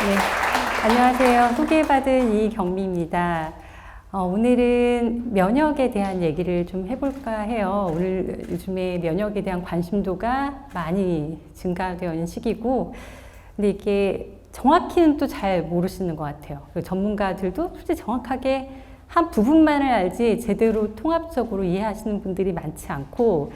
네, 안녕하세요. 소개받은 이경미입니다. 오늘은 면역에 대한 얘기를 좀 해볼까 해요. 오늘 요즘에 면역에 대한 관심도가 많이 증가되어 있는 시기고, 근데 이게 정확히는 또 잘 모르시는 것 같아요. 전문가들도 솔직히 정확하게 한 부분만을 알지 제대로 통합적으로 이해하시는 분들이 많지 않고,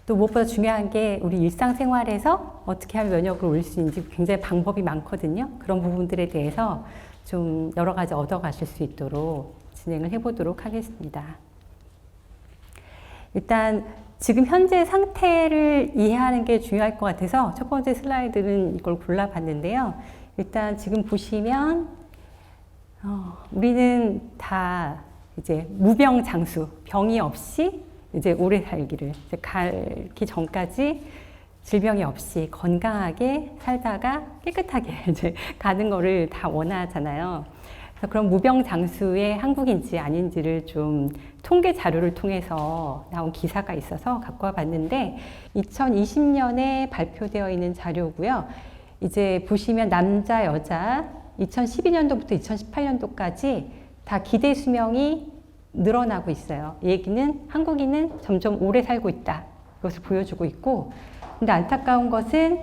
또 무엇보다 중요한 게 우리 일상생활에서 어떻게 하면 면역을 올릴 수 있는지 굉장히 방법이 많거든요. 그런 부분들에 대해서 좀 여러 가지 얻어가실 수 있도록 진행을 해보도록 하겠습니다. 일단 지금 현재 상태를 이해하는 게 중요할 것 같아서 첫 번째 슬라이드는 이걸 골라봤는데요. 일단 지금 보시면 우리는 다 이제 무병장수, 병이 없이 이제 오래 살기를, 이제 가기 전까지 질병이 없이 건강하게 살다가 깨끗하게 이제 가는 거를 다 원하잖아요. 그래서 그런 무병장수의 한국인지 아닌지를 좀 통계 자료를 통해서 나온 기사가 있어서 갖고 와 봤는데 2020년에 발표되어 있는 자료고요. 이제 보시면 남자, 여자 2012년도부터 2018년도까지 다 기대 수명이 늘어나고 있어요. 이 얘기는 한국인은 점점 오래 살고 있다. 이것을 보여주고 있고, 근데 안타까운 것은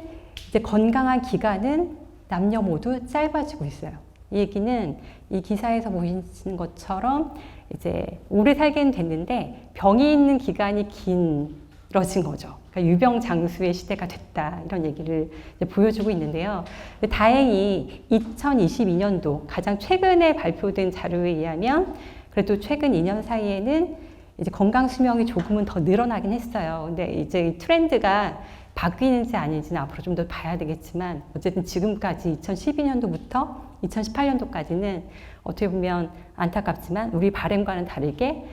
이제 건강한 기간은 남녀 모두 짧아지고 있어요. 이 얘기는 이 기사에서 보시는 것처럼 이제 오래 살게는 됐는데 병이 있는 기간이 길어진 거죠. 그러니까 유병장수의 시대가 됐다. 이런 얘기를 이제 보여주고 있는데요. 다행히 2022년도 가장 최근에 발표된 자료에 의하면 그래도 최근 2년 사이에는 이제 건강 수명이 조금은 더 늘어나긴 했어요. 근데 이제 이 트렌드가 바뀌는지 아닌지는 앞으로 좀 더 봐야 되겠지만 어쨌든 지금까지 2012년도부터 2018년도까지는 어떻게 보면 안타깝지만 우리 바람과는 다르게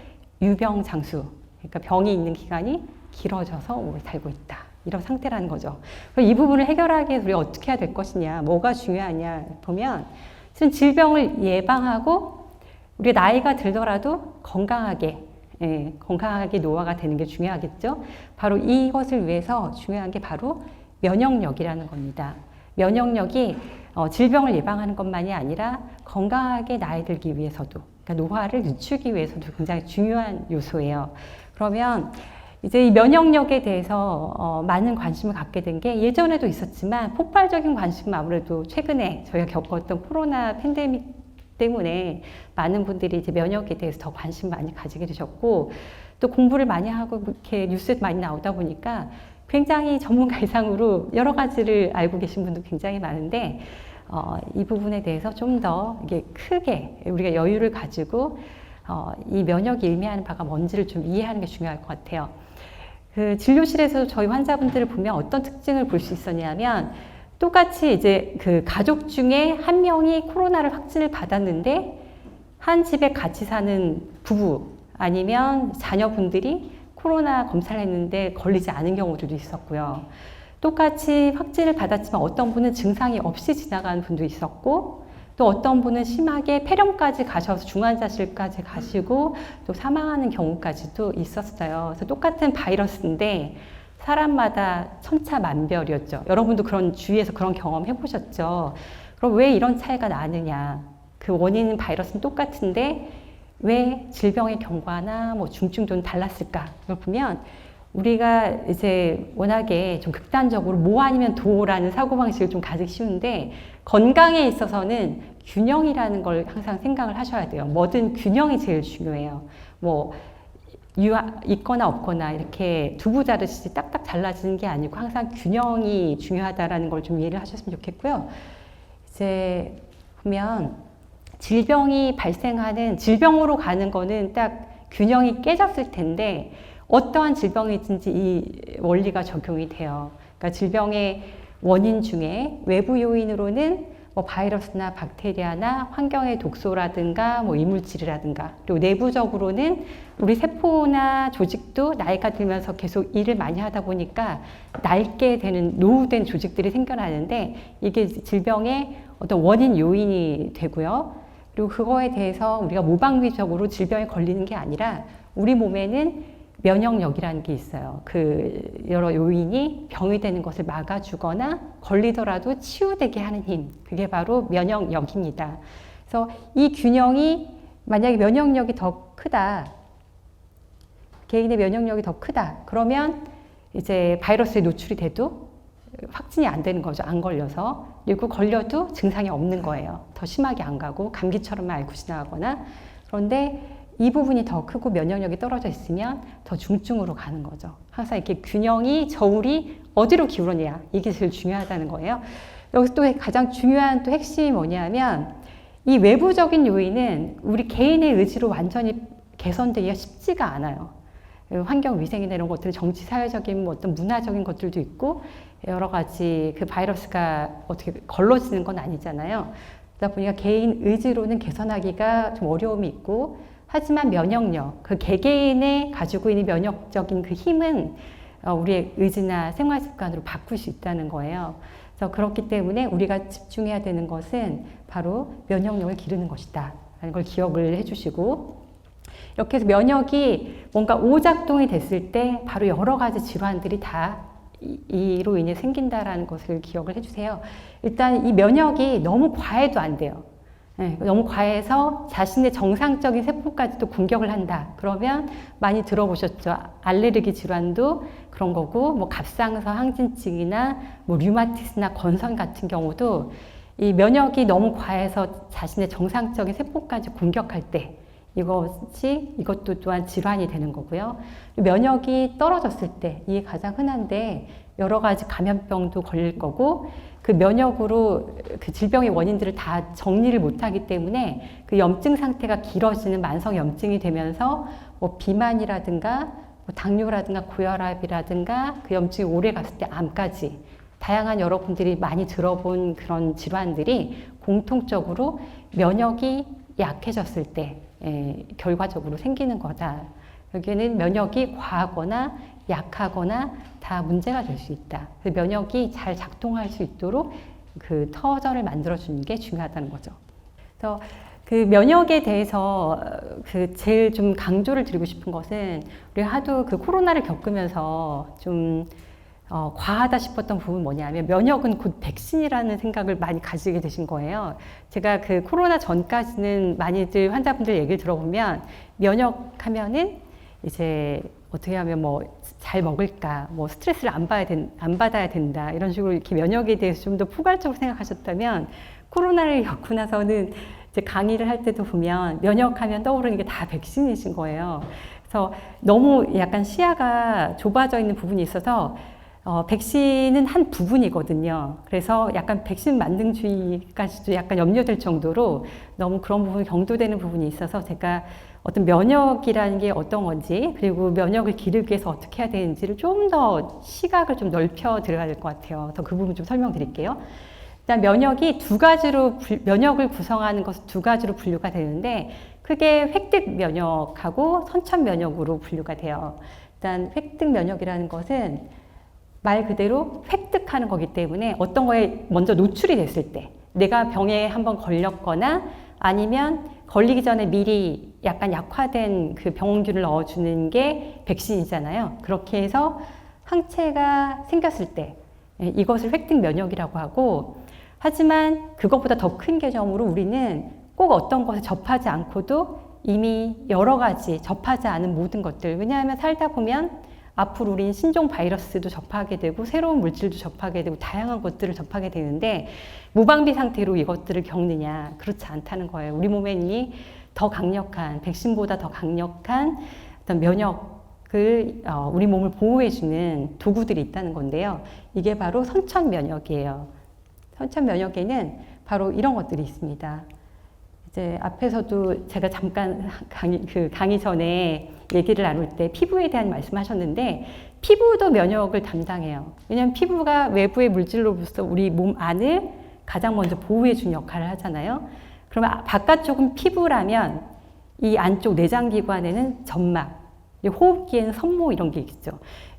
유병장수, 그러니까 병이 있는 기간이 길어져서 오래 살고 있다. 이런 상태라는 거죠. 그럼 이 부분을 해결하기 위해서 우리가 어떻게 해야 될 것이냐, 뭐가 중요하냐 보면 질병을 예방하고 우리가 나이가 들더라도 건강하게 노화가 되는 게 중요하겠죠. 바로 이것을 위해서 중요한 게 바로 면역력이라는 겁니다. 면역력이 질병을 예방하는 것만이 아니라 건강하게 나이 들기 위해서도, 그러니까 노화를 늦추기 위해서도 굉장히 중요한 요소예요. 그러면 이제 이 면역력에 대해서 많은 관심을 갖게 된 게 예전에도 있었지만 폭발적인 관심은 아무래도 최근에 저희가 겪었던 코로나 팬데믹 때문에 많은 분들이 이제 면역에 대해서 더 관심 많이 가지게 되셨고, 또 공부를 많이 하고 이렇게 뉴스에 많이 나오다 보니까 굉장히 전문가 이상으로 여러 가지를 알고 계신 분도 굉장히 많은데, 이 부분에 대해서 좀 더 이게 크게 우리가 여유를 가지고 이 면역이 의미하는 바가 뭔지를 좀 이해하는 게 중요할 것 같아요. 그 진료실에서 저희 환자분들을 보면 어떤 특징을 볼 수 있었냐면, 똑같이 이제 그 가족 중에 한 명이 코로나를 확진을 받았는데 한 집에 같이 사는 부부 아니면 자녀분들이 코로나 검사를 했는데 걸리지 않은 경우들도 있었고요. 똑같이 확진을 받았지만 어떤 분은 증상이 없이 지나가는 분도 있었고, 또 어떤 분은 심하게 폐렴까지 가셔서 중환자실까지 가시고 또 사망하는 경우까지도 있었어요. 그래서 똑같은 바이러스인데 사람마다 천차만별이었죠. 여러분도 그런 주위에서 그런 경험 해보셨죠? 그럼 왜 이런 차이가 나느냐? 그 원인은 바이러스는 똑같은데 왜 질병의 경과나 뭐 중증도는 달랐을까? 이걸 보면 우리가 이제 워낙에 좀 극단적으로 뭐 아니면 도라는 사고방식을 좀 가지기 쉬운데, 건강에 있어서는 균형이라는 걸 항상 생각을 하셔야 돼요. 뭐든 균형이 제일 중요해요. 뭐 있거나 없거나 이렇게 두부 자르듯이 딱딱 잘라지는 게 아니고 항상 균형이 중요하다라는 걸 좀 이해를 하셨으면 좋겠고요. 이제 보면 질병이 발생하는, 질병으로 가는 거는 딱 균형이 깨졌을 텐데 어떠한 질병이든지 이 원리가 적용이 돼요. 그러니까 질병의 원인 중에 외부 요인으로는 뭐 바이러스나 박테리아나 환경의 독소라든가 뭐 이물질이라든가, 그리고 내부적으로는 우리 세포나 조직도 나이가 들면서 계속 일을 많이 하다 보니까 낡게 되는 노후된 조직들이 생겨나는데 이게 질병의 어떤 원인 요인이 되고요. 그리고 그거에 대해서 우리가 무방비적으로 질병에 걸리는 게 아니라 우리 몸에는 면역력이라는 게 있어요. 그 여러 요인이 병이 되는 것을 막아주거나 걸리더라도 치유되게 하는 힘, 그게 바로 면역력입니다. 그래서 이 균형이 만약에 면역력이 더 크다, 개인의 면역력이 더 크다, 그러면 이제 바이러스에 노출이 돼도 확진이 안 되는 거죠. 안 걸려서. 그리고 걸려도 증상이 없는 거예요. 더 심하게 안 가고 감기처럼만 앓고 지나가거나. 그런데 이 부분이 더 크고 면역력이 떨어져 있으면 더 중증으로 가는 거죠. 항상 이렇게 균형이, 저울이 어디로 기울었냐, 이게 제일 중요하다는 거예요. 여기서 또 가장 중요한 또 핵심이 뭐냐면 이 외부적인 요인은 우리 개인의 의지로 완전히 개선되기가 쉽지가 않아요. 환경 위생이나 이런 것들은 정치 사회적인 뭐 어떤 문화적인 것들도 있고 여러 가지 그 바이러스가 어떻게 걸러지는 건 아니잖아요. 그러다 보니까 개인 의지로는 개선하기가 좀 어려움이 있고, 하지만 면역력, 그 개개인의 가지고 있는 면역적인 그 힘은 우리의 의지나 생활 습관으로 바꿀 수 있다는 거예요. 그래서 그렇기 때문에 우리가 집중해야 되는 것은 바로 면역력을 기르는 것이다 라는 걸 기억을 해주시고, 이렇게 해서 면역이 뭔가 오작동이 됐을 때 바로 여러 가지 질환들이 다 이로 인해 생긴다라는 것을 기억을 해주세요. 일단 이 면역이 너무 과해도 안 돼요. 네, 너무 과해서 자신의 정상적인 세포까지도 공격을 한다. 그러면 많이 들어보셨죠? 알레르기 질환도 그런 거고, 뭐 갑상선 항진증이나 뭐 류마티스나 건선 같은 경우도 이 면역이 너무 과해서 자신의 정상적인 세포까지 공격할 때 이것도 또한 질환이 되는 거고요. 면역이 떨어졌을 때, 이게 가장 흔한데 여러 가지 감염병도 걸릴 거고, 그 면역으로 그 질병의 원인들을 다 정리를 못하기 때문에 그 염증 상태가 길어지는 만성 염증이 되면서 뭐 비만이라든가 뭐 당뇨라든가 고혈압이라든가 그 염증이 오래 갔을 때 암까지 다양한 여러분들이 많이 들어본 그런 질환들이 공통적으로 면역이 약해졌을 때 결과적으로 생기는 거다. 여기에는 면역이 과하거나 약하거나 다 문제가 될 수 있다. 그래서 면역이 잘 작동할 수 있도록 그 터전을 만들어주는 게 중요하다는 거죠. 그래서 그 면역에 대해서 그 제일 좀 강조를 드리고 싶은 것은, 우리 하도 그 코로나를 겪으면서 좀 과하다 싶었던 부분은 뭐냐면, 면역은 곧 백신이라는 생각을 많이 가지게 되신 거예요. 제가 그 코로나 전까지는 많이들 환자분들 얘기를 들어보면, 면역하면은 이제 어떻게 하면 뭐 잘 먹을까, 뭐 스트레스를 안 받아야 된다, 이런 식으로 이렇게 면역에 대해서 좀 더 포괄적으로 생각하셨다면, 코로나를 겪고 나서는 이제 강의를 할 때도 보면 면역하면 떠오르는 게 다 백신이신 거예요. 그래서 너무 약간 시야가 좁아져 있는 부분이 있어서 백신은 한 부분이거든요. 그래서 약간 백신 만능주의까지도 약간 염려될 정도로 너무 그런 부분이 경도되는 부분이 있어서, 제가 어떤 면역이라는 게 어떤 건지, 그리고 면역을 기르기 위해서 어떻게 해야 되는지를 좀 더 시각을 좀 넓혀 드려야 될 것 같아요. 그 부분 좀 설명드릴게요. 일단 면역이 면역을 구성하는 것은 두 가지로 분류가 되는데, 크게 획득 면역하고 선천 면역으로 분류가 돼요. 일단 획득 면역이라는 것은 말 그대로 획득하는 거기 때문에, 어떤 거에 먼저 노출이 됐을 때, 내가 병에 한번 걸렸거나 아니면 걸리기 전에 미리 약간 약화된 그 병원균을 넣어주는 게 백신이잖아요. 그렇게 해서 항체가 생겼을 때 이것을 획득 면역이라고 하고, 하지만 그것보다 더 큰 개념으로 우리는 꼭 어떤 것에 접하지 않고도 이미 여러 가지 접하지 않은 모든 것들, 왜냐하면 살다 보면 앞으로 우린 신종 바이러스도 접하게 되고 새로운 물질도 접하게 되고 다양한 것들을 접하게 되는데, 무방비 상태로 이것들을 겪느냐, 그렇지 않다는 거예요. 우리 몸에 이미 더 강력한, 백신보다 더 강력한 어떤 면역을 우리 몸을 보호해주는 도구들이 있다는 건데요. 이게 바로 선천 면역이에요. 선천 면역에는 바로 이런 것들이 있습니다. 이제 앞에서도 제가 잠깐 강의 전에 얘기를 나눌 때 피부에 대한 말씀하셨는데, 피부도 면역을 담당해요. 왜냐하면 피부가 외부의 물질로부터 우리 몸 안을 가장 먼저 보호해주는 역할을 하잖아요. 그러면 바깥쪽은 피부라면 이 안쪽 내장기관에는 점막, 호흡기에는 섬모, 이런 게 있죠.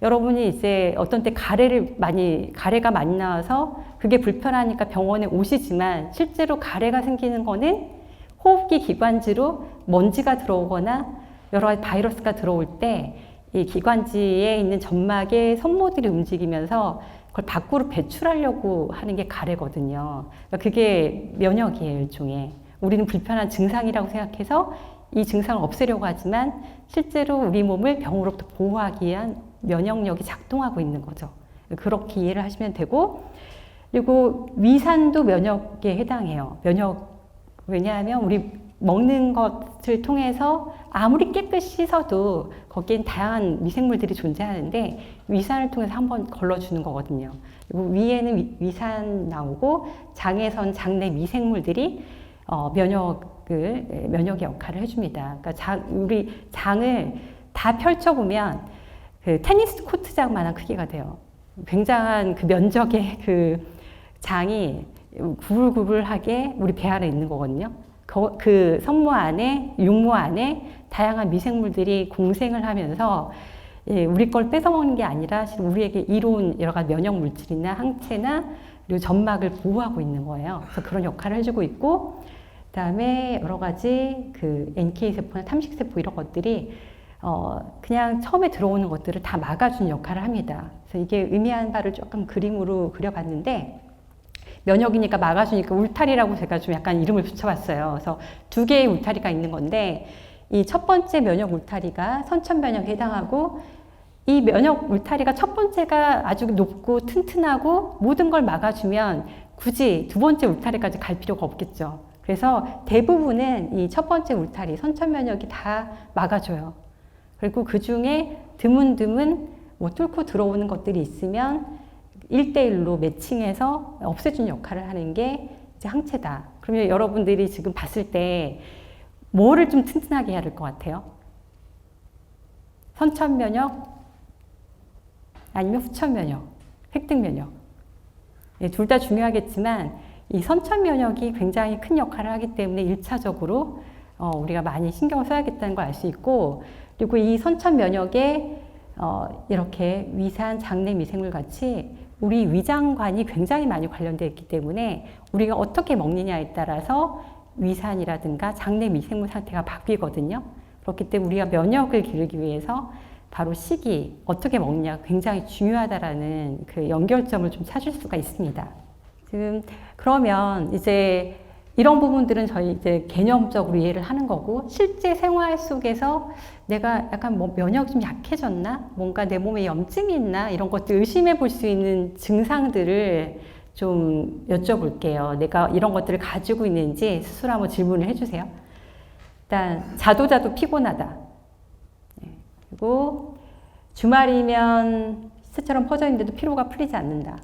여러분이 이제 어떤 때 가래가 많이 나와서 그게 불편하니까 병원에 오시지만, 실제로 가래가 생기는 거는 호흡기 기관지로 먼지가 들어오거나 여러 가지 바이러스가 들어올 때 이 기관지에 있는 점막의 섬모들이 움직이면서 그걸 밖으로 배출하려고 하는 게 가래거든요. 그러니까 그게 면역이에요, 일종의. 우리는 불편한 증상이라고 생각해서 이 증상을 없애려고 하지만 실제로 우리 몸을 병으로부터 보호하기 위한 면역력이 작동하고 있는 거죠. 그렇게 이해를 하시면 되고, 그리고 위산도 면역에 해당해요. 왜냐하면 우리 먹는 것을 통해서 아무리 깨끗이 씻어도 거기엔 다양한 미생물들이 존재하는데 위산을 통해서 한번 걸러주는 거거든요. 그리고 위에는 위산 나오고 장에선 장내 미생물들이 면역의 역할을 해줍니다. 그러니까 우리 장을 다 펼쳐보면 그 테니스 코트장만한 크기가 돼요. 굉장한 그 면적의 그 장이 구불구불하게 우리 배 안에 있는 거거든요. 그 섬모 안에, 육모 안에 다양한 미생물들이 공생을 하면서 우리 걸 뺏어먹는 게 아니라 우리에게 이로운 여러 가지 면역 물질이나 항체나 그리고 점막을 보호하고 있는 거예요. 그래서 그런 역할을 해주고 있고, 그다음에 여러 가지 그 NK 세포나 탐식 세포 이런 것들이 그냥 처음에 들어오는 것들을 다 막아주는 역할을 합니다. 그래서 이게 의미하는 바를 조금 그림으로 그려봤는데, 면역이니까 막아주니까 울타리라고 제가 좀 약간 이름을 붙여봤어요. 그래서 두 개의 울타리가 있는 건데, 이 첫 번째 면역 울타리가 선천 면역에 해당하고, 이 면역 울타리가 첫 번째가 아주 높고 튼튼하고 모든 걸 막아주면 굳이 두 번째 울타리까지 갈 필요가 없겠죠. 그래서 대부분은 이 첫 번째 울타리, 선천 면역이 다 막아줘요. 그리고 그 중에 드문드문 뭐 뚫고 들어오는 것들이 있으면 1대1로 매칭해서 없애주는 역할을 하는 게 이제 항체다. 그러면 여러분들이 지금 봤을 때 뭐를 좀 튼튼하게 해야 될 것 같아요? 선천 면역 아니면 후천 면역, 획득 면역. 둘 다 중요하겠지만 이 선천 면역이 굉장히 큰 역할을 하기 때문에 1차적으로 우리가 많이 신경을 써야겠다는 걸 알 수 있고, 그리고 이 선천 면역에 이렇게 위산, 장내 미생물 같이 우리 위장관이 굉장히 많이 관련되어 있기 때문에 우리가 어떻게 먹느냐에 따라서 위산이라든가 장내 미생물 상태가 바뀌거든요. 그렇기 때문에 우리가 면역을 기르기 위해서 바로 식이 어떻게 먹느냐가 굉장히 중요하다라는 그 연결점을 좀 찾을 수가 있습니다. 지금 그러면 이제 이런 부분들은 저희 이제 개념적으로 이해를 하는 거고, 실제 생활 속에서 내가 약간 뭐 면역이 좀 약해졌나? 뭔가 내 몸에 염증이 있나? 이런 것들 의심해 볼 수 있는 증상들을 좀 여쭤볼게요. 내가 이런 것들을 가지고 있는지 스스로 한번 질문을 해주세요. 일단 자도 피곤하다. 그리고 주말이면 시체처럼 퍼져 있는데도 피로가 풀리지 않는다.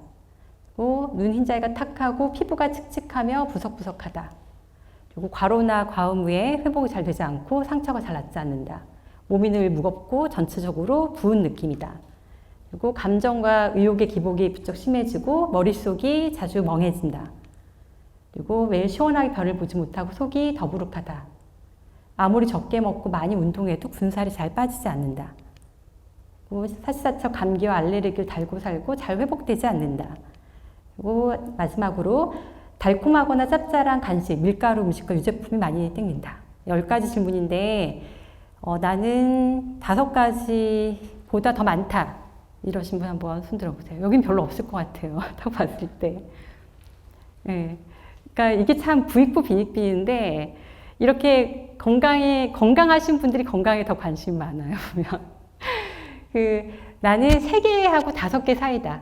눈 흰자위가 탁하고 피부가 칙칙하며 부석부석하다. 그리고 과로나 과음 후에 회복이 잘 되지 않고 상처가 잘 낫지 않는다. 몸이 늘 무겁고 전체적으로 부은 느낌이다. 그리고 감정과 의욕의 기복이 부쩍 심해지고 머릿속이 자주 멍해진다. 그리고 매일 시원하게 별을 보지 못하고 속이 더부룩하다. 아무리 적게 먹고 많이 운동해도 군살이 잘 빠지지 않는다. 사시사철 감기와 알레르기를 달고 살고 잘 회복되지 않는다. 그리고 마지막으로 달콤하거나 짭짤한 간식, 밀가루 음식과 유제품이 많이 땡긴다. 10가지 질문인데 나는 5가지보다 더 많다. 이러신 분 한번 손 들어보세요. 여긴 별로 없을 것 같아요. 딱 봤을 때. 네. 그러니까 이게 참 부익부 빈익빈인데 이렇게 건강하신 분들이 건강에 더 관심이 많아요. 보면. 나는 3개하고 5개 사이다.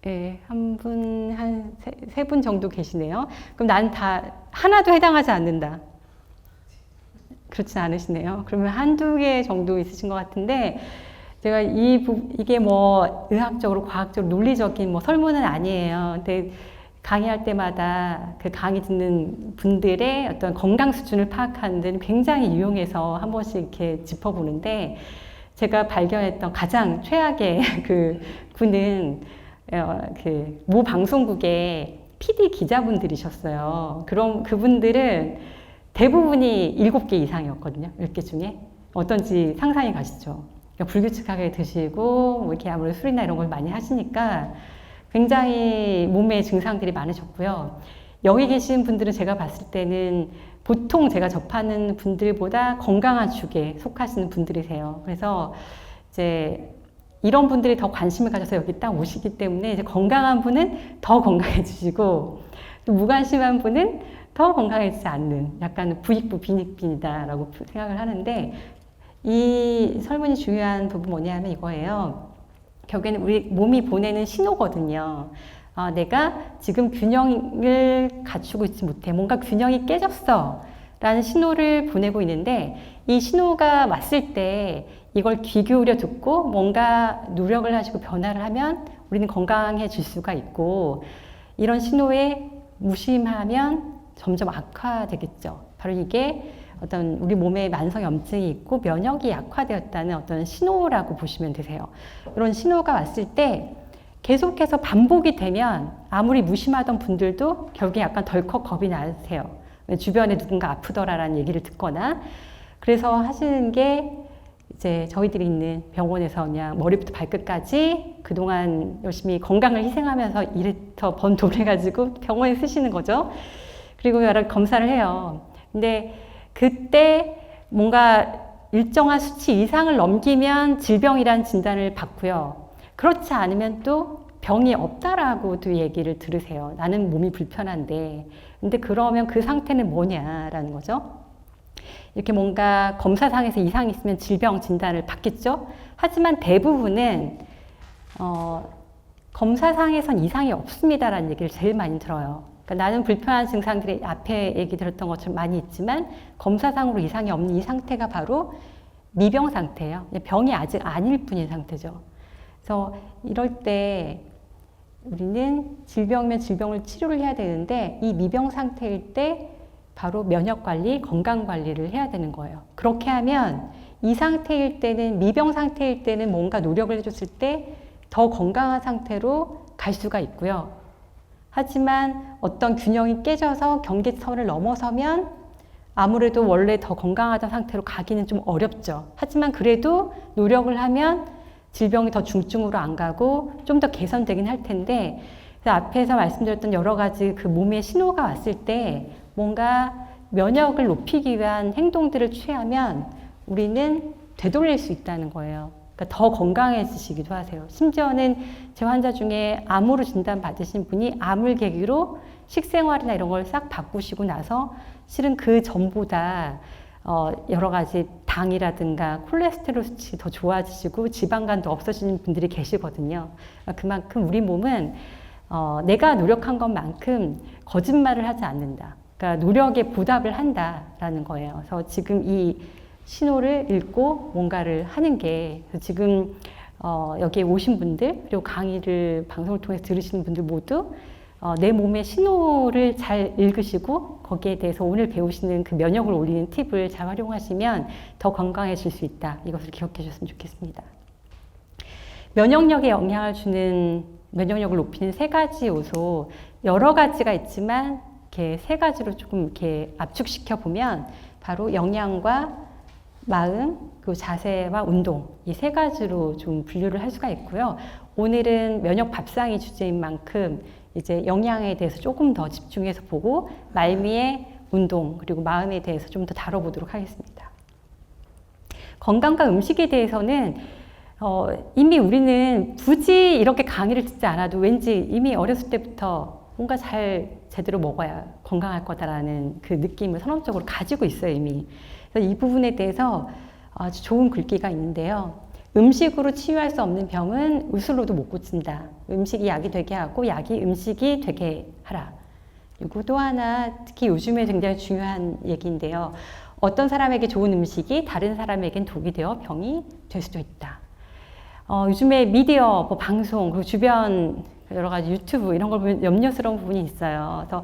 네, 한 세 분 정도 계시네요. 그럼 나는 하나도 해당하지 않는다. 그렇진 않으시네요. 그러면 1-2개 정도 있으신 것 같은데, 제가 이게 뭐 의학적으로, 과학적으로, 논리적인 뭐 설문은 아니에요. 근데 강의할 때마다 그 강의 듣는 분들의 어떤 건강 수준을 파악하는 데는 굉장히 유용해서 한 번씩 이렇게 짚어보는데, 제가 발견했던 가장 최악의 그 군은 모 방송국의 PD 기자분들이셨어요. 그럼 그분들은 대부분이 7개 이상이었거든요. 10개 중에. 어떤지 상상이 가시죠? 그러니까 불규칙하게 드시고, 뭐 이렇게 아무래도 술이나 이런 걸 많이 하시니까 굉장히 몸에 증상들이 많으셨고요. 여기 계신 분들은 제가 봤을 때는 보통 제가 접하는 분들보다 건강한 축에 속하시는 분들이세요. 그래서 이제 이런 분들이 더 관심을 가져서 여기 딱 오시기 때문에 이제 건강한 분은 더 건강해지시고 또 무관심한 분은 더 건강해지지 않는 약간 부익부 빈익빈이다라고 생각을 하는데 이 설문이 중요한 부분 뭐냐면 이거예요. 결국에는 우리 몸이 보내는 신호거든요. 내가 지금 균형을 갖추고 있지 못해. 뭔가 균형이 깨졌어. 라는 신호를 보내고 있는데 이 신호가 왔을 때 이걸 귀 기울여 듣고 뭔가 노력을 하시고 변화를 하면 우리는 건강해질 수가 있고 이런 신호에 무심하면 점점 악화되겠죠. 바로 이게 어떤 우리 몸에 만성염증이 있고 면역이 약화되었다는 어떤 신호라고 보시면 되세요. 이런 신호가 왔을 때 계속해서 반복이 되면 아무리 무심하던 분들도 결국에 약간 덜컥 겁이 나세요. 주변에 누군가 아프더라라는 얘기를 듣거나 그래서 하시는 게 이제 저희들이 있는 병원에서 그냥 머리부터 발끝까지 그동안 열심히 건강을 희생하면서 이래서 번 돈 해가지고 병원에 쓰시는 거죠. 그리고 여러 검사를 해요. 근데 그때 뭔가 일정한 수치 이상을 넘기면 질병이란 진단을 받고요. 그렇지 않으면 또 병이 없다라고도 얘기를 들으세요. 나는 몸이 불편한데. 근데 그러면 그 상태는 뭐냐라는 거죠. 이렇게 뭔가 검사상에서 이상이 있으면 질병 진단을 받겠죠. 하지만 대부분은 검사상에선 이상이 없습니다라는 얘기를 제일 많이 들어요. 그러니까 나는 불편한 증상들이 앞에 얘기 들었던 것처럼 많이 있지만 검사상으로 이상이 없는 이 상태가 바로 미병 상태예요. 병이 아직 아닐 뿐인 상태죠. 그래서 이럴 때 우리는 질병이면 질병을 치료를 해야 되는데 이 미병 상태일 때 바로 면역관리, 건강관리를 해야 되는 거예요. 그렇게 하면 이 상태일 때는 미병 상태일 때는 뭔가 노력을 해줬을 때 더 건강한 상태로 갈 수가 있고요. 하지만 어떤 균형이 깨져서 경계선을 넘어서면 아무래도 원래 더 건강하던 상태로 가기는 좀 어렵죠. 하지만 그래도 노력을 하면 질병이 더 중증으로 안 가고 좀 더 개선되긴 할 텐데 앞에서 말씀드렸던 여러 가지 그 몸의 신호가 왔을 때 뭔가 면역을 높이기 위한 행동들을 취하면 우리는 되돌릴 수 있다는 거예요. 그러니까 더 건강해지시기도 하세요. 심지어는 제 환자 중에 암으로 진단받으신 분이 암을 계기로 식생활이나 이런 걸 싹 바꾸시고 나서 실은 그 전보다 여러 가지 당이라든가 콜레스테롤 수치 더 좋아지시고 지방간도 없어지는 분들이 계시거든요. 그만큼 우리 몸은 내가 노력한 것만큼 거짓말을 하지 않는다. 그러니까 노력에 보답을 한다라는 거예요. 그래서 지금 이 신호를 읽고 뭔가를 하는 게 지금 여기에 오신 분들 그리고 강의를 방송을 통해서 들으시는 분들 모두 내 몸의 신호를 잘 읽으시고 거기에 대해서 오늘 배우시는 그 면역을 올리는 팁을 잘 활용하시면 더 건강해질 수 있다. 이것을 기억해 주셨으면 좋겠습니다. 면역력에 영향을 주는 면역력을 높이는 세 가지 요소 여러 가지가 있지만 이렇게 세 가지로 조금 이렇게 압축시켜 보면 바로 영양과 마음, 그리고 자세와 운동 이 세 가지로 좀 분류를 할 수가 있고요. 오늘은 면역 밥상이 주제인 만큼 이제 영양에 대해서 조금 더 집중해서 보고 말미에 운동 그리고 마음에 대해서 좀 더 다뤄보도록 하겠습니다. 건강과 음식에 대해서는 이미 우리는 굳이 이렇게 강의를 듣지 않아도 왠지 이미 어렸을 때부터 뭔가 잘 제대로 먹어야 건강할 거다라는 그 느낌을 선언적으로 가지고 있어요 이미. 그래서 이 부분에 대해서 아주 좋은 글귀가 있는데요. 음식으로 치유할 수 없는 병은 의술로도 못 고친다. 음식이 약이 되게 하고 약이 음식이 되게 하라. 그리고 또 하나 특히 요즘에 굉장히 중요한 얘기인데요. 어떤 사람에게 좋은 음식이 다른 사람에겐 독이 되어 병이 될 수도 있다. 요즘에 미디어, 뭐 방송, 그리고 주변 여러 가지 유튜브 이런 걸 보면 염려스러운 부분이 있어요. 그래서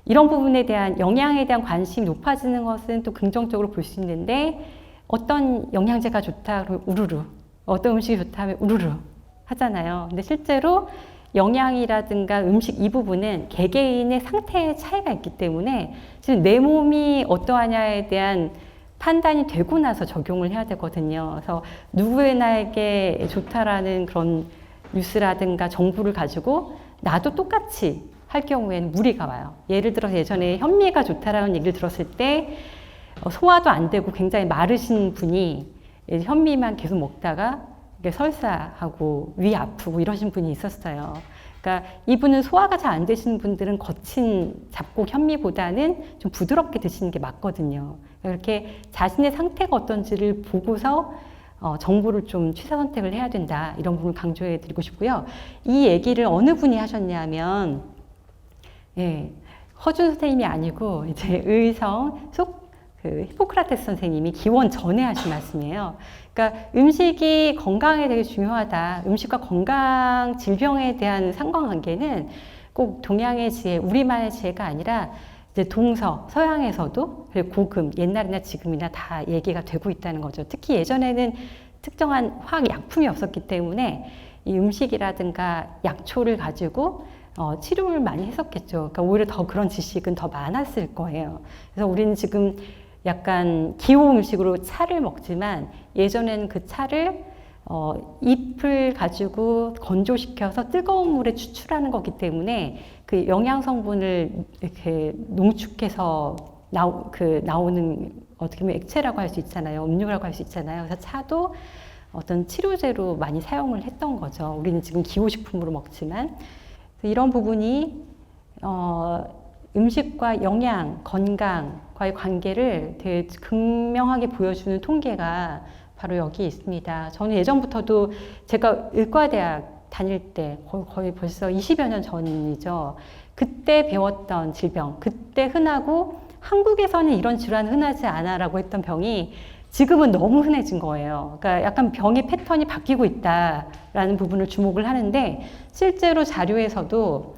이런 부분에 대한 영양에 대한 관심이 높아지는 것은 또 긍정적으로 볼 수 있는데 어떤 영양제가 좋다 그러면 우르르 어떤 음식이 좋다 하면 우르르 하잖아요. 근데 실제로 영양이라든가 음식 이 부분은 개개인의 상태의 차이가 있기 때문에 지금 내 몸이 어떠하냐에 대한 판단이 되고 나서 적용을 해야 되거든요. 그래서 누구에게 좋다라는 그런 뉴스라든가 정보를 가지고 나도 똑같이 할 경우에는 무리가 와요. 예를 들어서 예전에 현미가 좋다라는 얘기를 들었을 때 소화도 안 되고 굉장히 마르신 분이 현미만 계속 먹다가 설사하고 위 아프고 이러신 분이 있었어요. 그러니까 이분은 소화가 잘 안 되시는 분들은 거친 잡곡 현미보다는 좀 부드럽게 드시는 게 맞거든요. 이렇게 자신의 상태가 어떤지를 보고서 정보를 좀 취사 선택을 해야 된다. 이런 부분을 강조해 드리고 싶고요. 이 얘기를 어느 분이 하셨냐면, 예, 허준 선생님이 아니고, 이제 의성 히포크라테스 선생님이 기원 전에 하신 말씀이에요. 그러니까 음식이 건강에 되게 중요하다. 음식과 건강, 질병에 대한 상관관계는 꼭 동양의 지혜, 우리만의 지혜가 아니라 이제 동서, 서양에서도 고금, 옛날이나 지금이나 다 얘기가 되고 있다는 거죠. 특히 예전에는 특정한 화학 약품이 없었기 때문에 이 음식이라든가 약초를 가지고 치료를 많이 했었겠죠. 그러니까 오히려 더 그런 지식은 더 많았을 거예요. 그래서 우리는 지금 약간 기호 음식으로 차를 먹지만 예전에는 그 차를 잎을 가지고 건조시켜서 뜨거운 물에 추출하는 거기 때문에 그 영양 성분을 이렇게 농축해서 나오는 어떻게 보면 액체라고 할 수 있잖아요. 음료라고 할 수 있잖아요. 그래서 차도 어떤 치료제로 많이 사용을 했던 거죠. 우리는 지금 기호식품으로 먹지만 이런 부분이 음식과 영양, 건강과의 관계를 되게 극명하게 보여주는 통계가 바로 여기 있습니다. 저는 예전부터도 제가 의과대학 다닐 때 거의 벌써 20여 년 전이죠. 그때 배웠던 질병, 그때 흔하고 한국에서는 이런 질환 흔하지 않아라고 했던 병이 지금은 너무 흔해진 거예요. 그러니까 약간 병의 패턴이 바뀌고 있다라는 부분을 주목을 하는데 실제로 자료에서도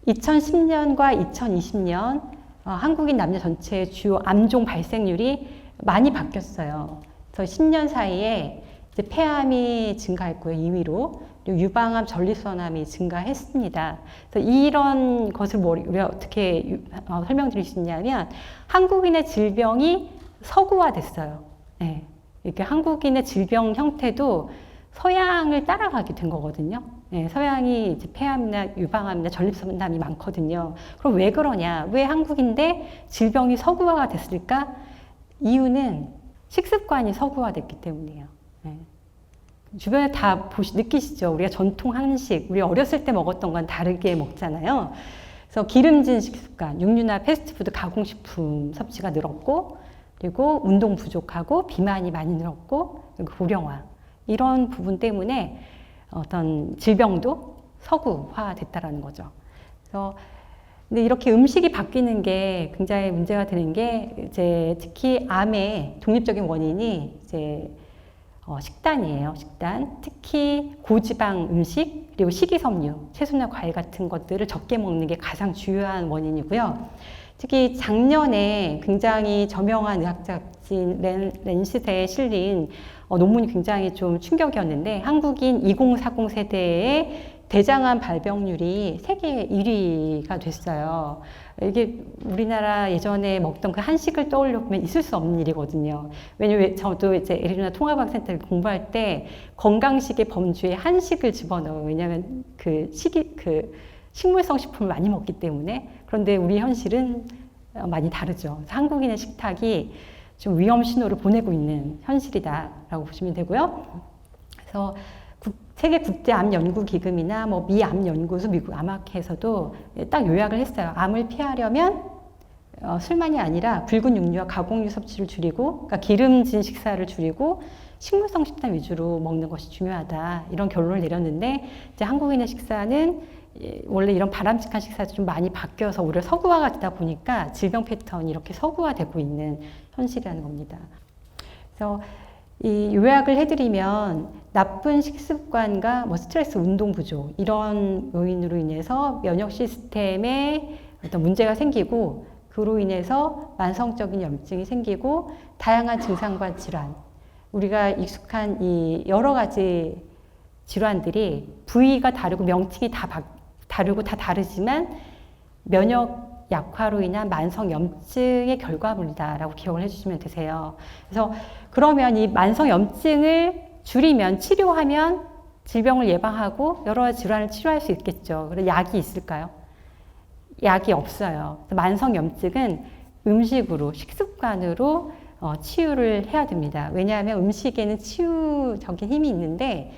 2010년과 2020년 한국인 남녀 전체의 주요 암종 발생률이 많이 바뀌었어요. 그래서 10년 사이에 이제 폐암이 증가했고요, 2위로. 그리고 유방암, 전립선암이 증가했습니다. 그래서 이런 것을 우리가 어떻게 설명드릴 수 있냐면 한국인의 질병이 서구화됐어요. 네. 이렇게 한국인의 질병 형태도 서양을 따라가게 된 거거든요. 네, 서양이 이제 폐암이나 유방암이나 전립선암이 많거든요. 그럼 왜 그러냐? 왜 한국인데 질병이 서구화가 됐을까? 이유는 식습관이 서구화됐기 때문이에요. 네. 주변에 다 느끼시죠? 우리가 전통 한식, 우리 어렸을 때 먹었던 건 다르게 먹잖아요. 그래서 기름진 식습관, 육류나 패스트푸드 가공식품 섭취가 늘었고, 그리고 운동 부족하고 비만이 많이 늘었고, 그리고 고령화. 이런 부분 때문에 어떤 질병도 서구화됐다라는 거죠. 그래서 근데 이렇게 음식이 바뀌는 게 굉장히 문제가 되는 게 이제 특히 암의 독립적인 원인이 이제 식단이에요. 식단. 특히 고지방 음식 그리고 식이섬유, 채소나 과일 같은 것들을 적게 먹는 게 가장 주요한 원인이고요. 특히 작년에 굉장히 저명한 의학잡지인 랜시트에 실린 논문이 굉장히 좀 충격이었는데 한국인 2040 세대의 대장암 발병률이 세계 1위가 됐어요. 이게 우리나라 예전에 먹던 그 한식을 떠올려 보면 있을 수 없는 일이거든요. 왜냐면 저도 이제 애리조나 통합학센터를 공부할 때 건강식의 범주에 한식을 집어넣어요. 왜냐하면 그 식물성 식품을 많이 먹기 때문에. 그런데 우리 현실은 많이 다르죠. 한국인의 식탁이 좀 위험 신호를 보내고 있는 현실이다라고 보시면 되고요. 그래서 세계 국제 암 연구 기금이나 뭐 미 암 연구소, 미국 암학회에서도 딱 요약을 했어요. 암을 피하려면 술만이 아니라 붉은 육류와 가공육 섭취를 줄이고, 그러니까 기름진 식사를 줄이고 식물성 식단 위주로 먹는 것이 중요하다. 이런 결론을 내렸는데 이제 한국인의 식사는 원래 이런 바람직한 식사도 좀 많이 바뀌어서 오히려 서구화가 되다 보니까 질병 패턴이 이렇게 서구화되고 있는 현실이라는 겁니다. 그래서 이 요약을 해드리면 나쁜 식습관과 뭐 스트레스, 운동 부족 이런 요인으로 인해서 면역 시스템에 어떤 문제가 생기고 그로 인해서 만성적인 염증이 생기고 다양한 증상과 질환, 우리가 익숙한 이 여러 가지 질환들이 부위가 다르고 명칭이 다 다르고 다 다르지만 면역 약화로 인한 만성 염증의 결과물이다라고 기억을 해주시면 되세요. 그래서 그러면 이 만성 염증을 줄이면 치료하면 질병을 예방하고 여러 가지 질환을 치료할 수 있겠죠. 그래서 약이 있을까요? 약이 없어요. 만성염증은 음식으로, 식습관으로 치유를 해야 됩니다. 왜냐하면 음식에는 치유적인 힘이 있는데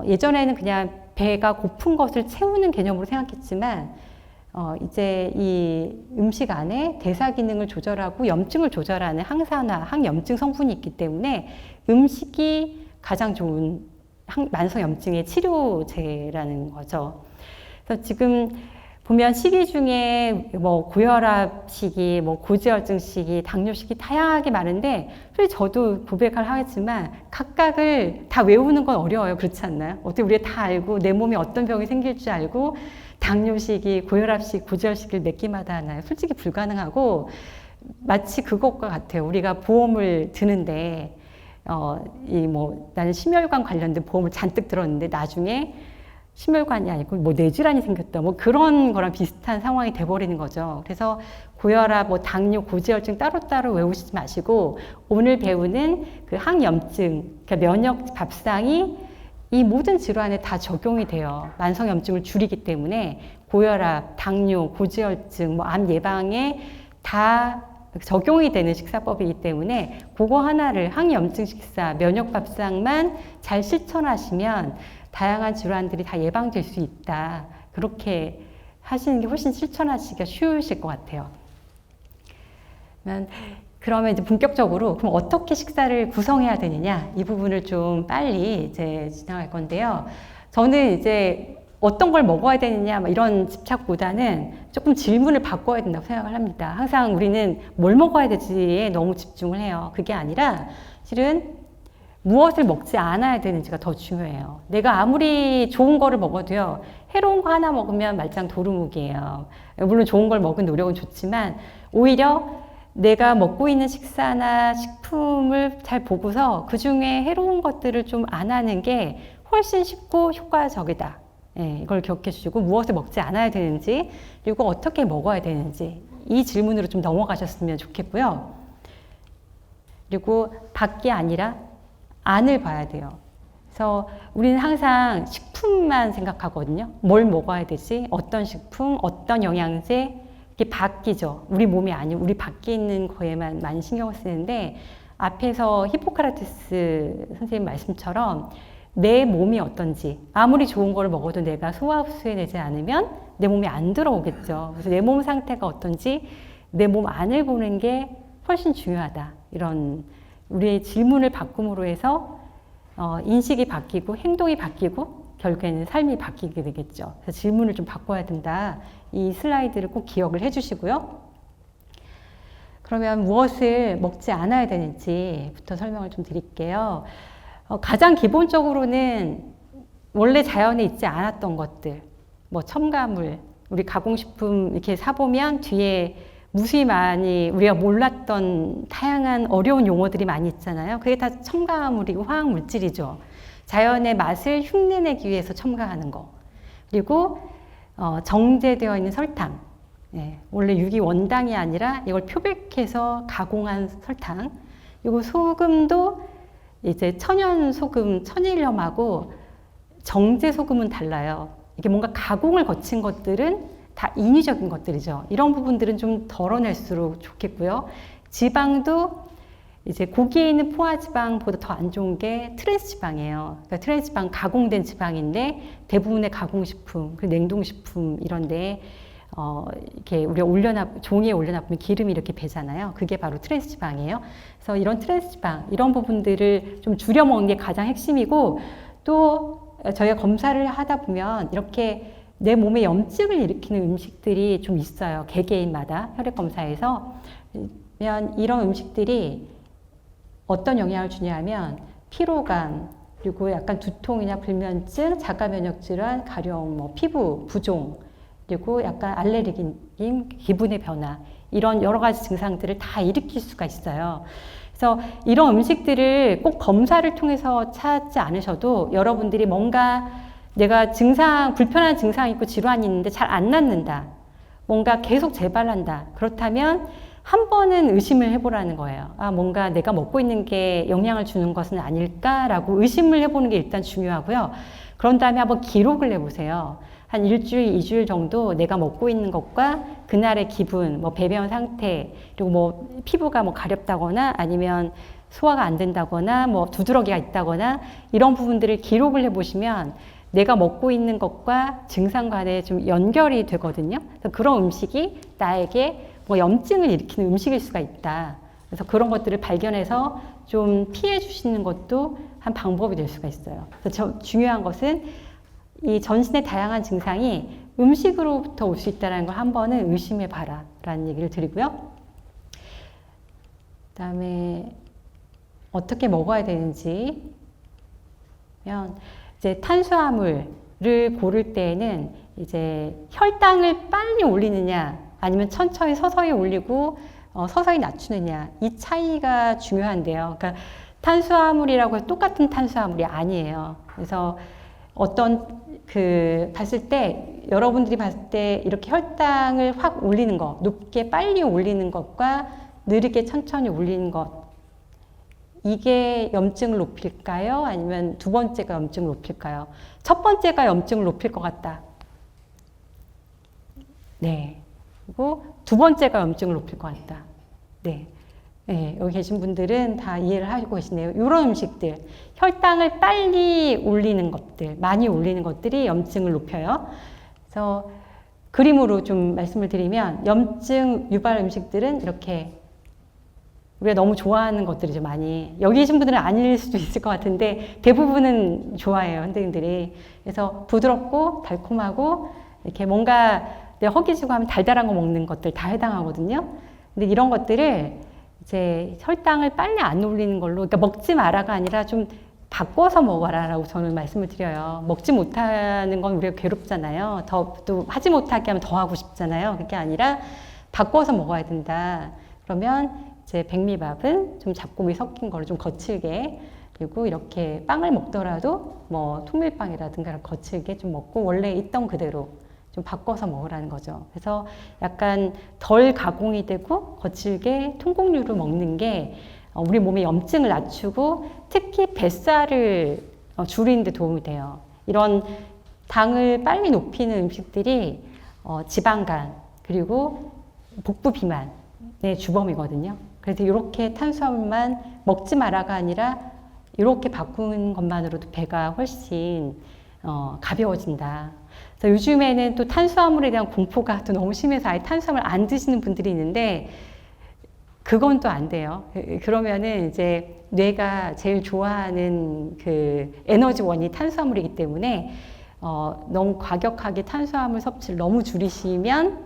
예전에는 그냥 배가 고픈 것을 채우는 개념으로 생각했지만 이제 이 음식 안에 대사 기능을 조절하고 염증을 조절하는 항산화, 항염증 성분이 있기 때문에 음식이 가장 좋은 만성염증의 치료제라는 거죠. 그래서 지금 보면 시기 중에 뭐 고혈압 시기, 뭐 고지혈증 시기, 당뇨 시기 다양하게 많은데 솔직히 저도 고백을 하겠지만 각각을 다 외우는 건 어려워요. 그렇지 않나요? 어떻게 우리가 다 알고 내 몸에 어떤 병이 생길 줄 알고 당뇨 시기, 고혈압 시기, 고지혈 시기를 몇 개마다 하나요? 솔직히 불가능하고 마치 그것과 같아요. 우리가 보험을 드는데 나는 심혈관 관련된 보험을 잔뜩 들었는데 나중에 심혈관이 아니고 뭐 뇌질환이 생겼다 뭐 그런 거랑 비슷한 상황이 돼버리는 거죠. 그래서 고혈압, 뭐 당뇨, 고지혈증 따로따로 외우시지 마시고 오늘 배우는 그 항염증, 그러니까 면역 밥상이 이 모든 질환에 다 적용이 돼요. 만성염증을 줄이기 때문에 고혈압, 당뇨, 고지혈증, 뭐 암 예방에 다 적용이 되는 식사법이기 때문에 그거 하나를 항염증 식사, 면역 밥상만 잘 실천하시면 다양한 질환들이 다 예방될 수 있다. 그렇게 하시는 게 훨씬 실천하시기가 쉬우실 것 같아요. 그러면 이제 본격적으로 그럼 어떻게 식사를 구성해야 되느냐 이 부분을 좀 빨리 이제 지나갈 건데요. 저는 이제 어떤 걸 먹어야 되느냐 이런 집착보다는 조금 질문을 바꿔야 된다고 생각을 합니다. 항상 우리는 뭘 먹어야 되지에 너무 집중을 해요. 그게 아니라 실은 무엇을 먹지 않아야 되는지가 더 중요해요. 내가 아무리 좋은 거를 먹어도요, 해로운 거 하나 먹으면 말짱 도루묵이에요. 물론 좋은 걸 먹은 노력은 좋지만 오히려 내가 먹고 있는 식사나 식품을 잘 보고서 그 중에 해로운 것들을 좀 안 하는 게 훨씬 쉽고 효과적이다. 예, 이걸 기억해 주시고 무엇을 먹지 않아야 되는지 그리고 어떻게 먹어야 되는지 이 질문으로 좀 넘어가셨으면 좋겠고요. 그리고 밖이 아니라 안을 봐야 돼요. 그래서 우리는 항상 식품만 생각하거든요. 뭘 먹어야 되지? 어떤 식품, 어떤 영양제 이게 바뀌죠. 우리 몸이 아니고 우리 밖에 있는 거에만 많이 신경을 쓰는데 앞에서 히포크라테스 선생님 말씀처럼 내 몸이 어떤지 아무리 좋은 걸 먹어도 내가 소화 흡수해내지 않으면 내 몸에 안 들어오겠죠. 그래서 내 몸 상태가 어떤지 내 몸 안을 보는 게 훨씬 중요하다. 이런 우리의 질문을 바꿈으로 해서 인식이 바뀌고 행동이 바뀌고 결국에는 삶이 바뀌게 되겠죠. 그래서 질문을 좀 바꿔야 된다. 이 슬라이드를 꼭 기억을 해주시고요. 그러면 무엇을 먹지 않아야 되는지부터 설명을 좀 드릴게요. 가장 기본적으로는 원래 자연에 있지 않았던 것들, 뭐 첨가물, 우리 가공식품 이렇게 사보면 뒤에 무수히 많이 우리가 몰랐던 다양한 어려운 용어들이 많이 있잖아요. 그게 다 첨가물이고 화학물질이죠. 자연의 맛을 흉내내기 위해서 첨가하는 거. 그리고 정제되어 있는 설탕. 예, 원래 유기 원당이 아니라 이걸 표백해서 가공한 설탕. 그리고 소금도 이제 천연 소금, 천일염하고 정제 소금은 달라요. 이게 뭔가 가공을 거친 것들은 다 인위적인 것들이죠. 이런 부분들은 좀 덜어낼수록 좋겠고요. 지방도 이제 고기에 있는 포화지방보다 더 안 좋은 게 트랜스지방이에요. 그러니까 트랜스지방 가공된 지방인데 대부분의 가공식품, 그리고 냉동식품 이런데 이렇게 우리가 종이에 올려놔보면 기름이 이렇게 배잖아요. 그게 바로 트랜스지방이에요. 그래서 이런 트랜스지방, 이런 부분들을 좀 줄여 먹는 게 가장 핵심이고 또 저희가 검사를 하다 보면 이렇게 내 몸에 염증을 일으키는 음식들이 좀 있어요. 개개인마다 혈액검사에서. 이런 음식들이 어떤 영향을 주냐면 피로감, 그리고 약간 두통이나 불면증, 자가면역질환, 가령 뭐 피부 부종, 그리고 약간 알레르기, 기분의 변화 이런 여러 가지 증상들을 다 일으킬 수가 있어요. 그래서 이런 음식들을 꼭 검사를 통해서 찾지 않으셔도 여러분들이 뭔가 내가 불편한 증상이 있고 질환이 있는데 잘 안 낫는다. 뭔가 계속 재발한다. 그렇다면 한 번은 의심을 해보라는 거예요. 뭔가 내가 먹고 있는 게 영향을 주는 것은 아닐까라고 의심을 해보는 게 일단 중요하고요. 그런 다음에 한번 기록을 해보세요. 한 일주일, 2주일 정도 내가 먹고 있는 것과 그날의 기분, 뭐 배변 상태, 그리고 뭐 피부가 뭐 가렵다거나 아니면 소화가 안 된다거나 뭐 두드러기가 있다거나 이런 부분들을 기록을 해보시면 내가 먹고 있는 것과 증상 간에 좀 연결이 되거든요. 그래서 그런 음식이 나에게 뭐 염증을 일으키는 음식일 수가 있다. 그래서 그런 것들을 발견해서 좀 피해 주시는 것도 한 방법이 될 수가 있어요. 그래서 중요한 것은 이 전신의 다양한 증상이 음식으로부터 올 수 있다는 걸 한 번은 의심해 봐라 라는 얘기를 드리고요. 그 다음에 어떻게 먹어야 되는지 이제 탄수화물을 고를 때에는 이제 혈당을 빨리 올리느냐 아니면 천천히 서서히 올리고 서서히 낮추느냐 이 차이가 중요한데요. 그러니까 탄수화물이라고 해서 똑같은 탄수화물이 아니에요. 그래서 어떤 봤을 때 여러분들이 봤을 때 이렇게 혈당을 확 올리는 것, 높게 빨리 올리는 것과 느리게 천천히 올리는 것 이게 염증을 높일까요? 아니면 두 번째가 염증을 높일까요? 첫 번째가 염증을 높일 것 같다. 네. 그리고 두 번째가 염증을 높일 것 같다. 네. 네. 여기 계신 분들은 다 이해를 하고 계시네요. 이런 음식들, 혈당을 빨리 올리는 것들, 많이 올리는 것들이 염증을 높여요. 그래서 그림으로 좀 말씀을 드리면 염증 유발 음식들은 이렇게 우리가 너무 좋아하는 것들이죠, 많이. 여기 계신 분들은 아닐 수도 있을 것 같은데 대부분은 좋아해요, 현대인들이. 그래서 부드럽고 달콤하고 이렇게 뭔가 허기지고 하면 달달한 거 먹는 것들 다 해당하거든요. 근데 이런 것들을 이제 혈당을 빨리 안 올리는 걸로, 그러니까 먹지 마라가 아니라 좀 바꿔서 먹어라라고 저는 말씀을 드려요. 먹지 못하는 건 우리가 괴롭잖아요. 또 하지 못하게 하면 더 하고 싶잖아요. 그게 아니라 바꿔서 먹어야 된다. 그러면 이제 백미밥은 좀 잡곡이 섞인 거를 좀 거칠게, 그리고 이렇게 빵을 먹더라도 뭐 통밀빵이라든가 거칠게 좀 먹고 원래 있던 그대로 좀 바꿔서 먹으라는 거죠. 그래서 약간 덜 가공이 되고 거칠게 통곡류를 먹는 게 우리 몸의 염증을 낮추고 특히 뱃살을 줄이는 데 도움이 돼요. 이런 당을 빨리 높이는 음식들이 지방간 그리고 복부 비만의 주범이거든요. 그래서 이렇게 탄수화물만 먹지 마라가 아니라 이렇게 바꾸는 것만으로도 배가 훨씬 가벼워진다. 그래서 요즘에는 또 탄수화물에 대한 공포가 또 너무 심해서 아예 탄수화물 안 드시는 분들이 있는데 그건 또 안 돼요. 그러면은 이제 뇌가 제일 좋아하는 그 에너지원이 탄수화물이기 때문에 너무 과격하게 탄수화물 섭취를 너무 줄이시면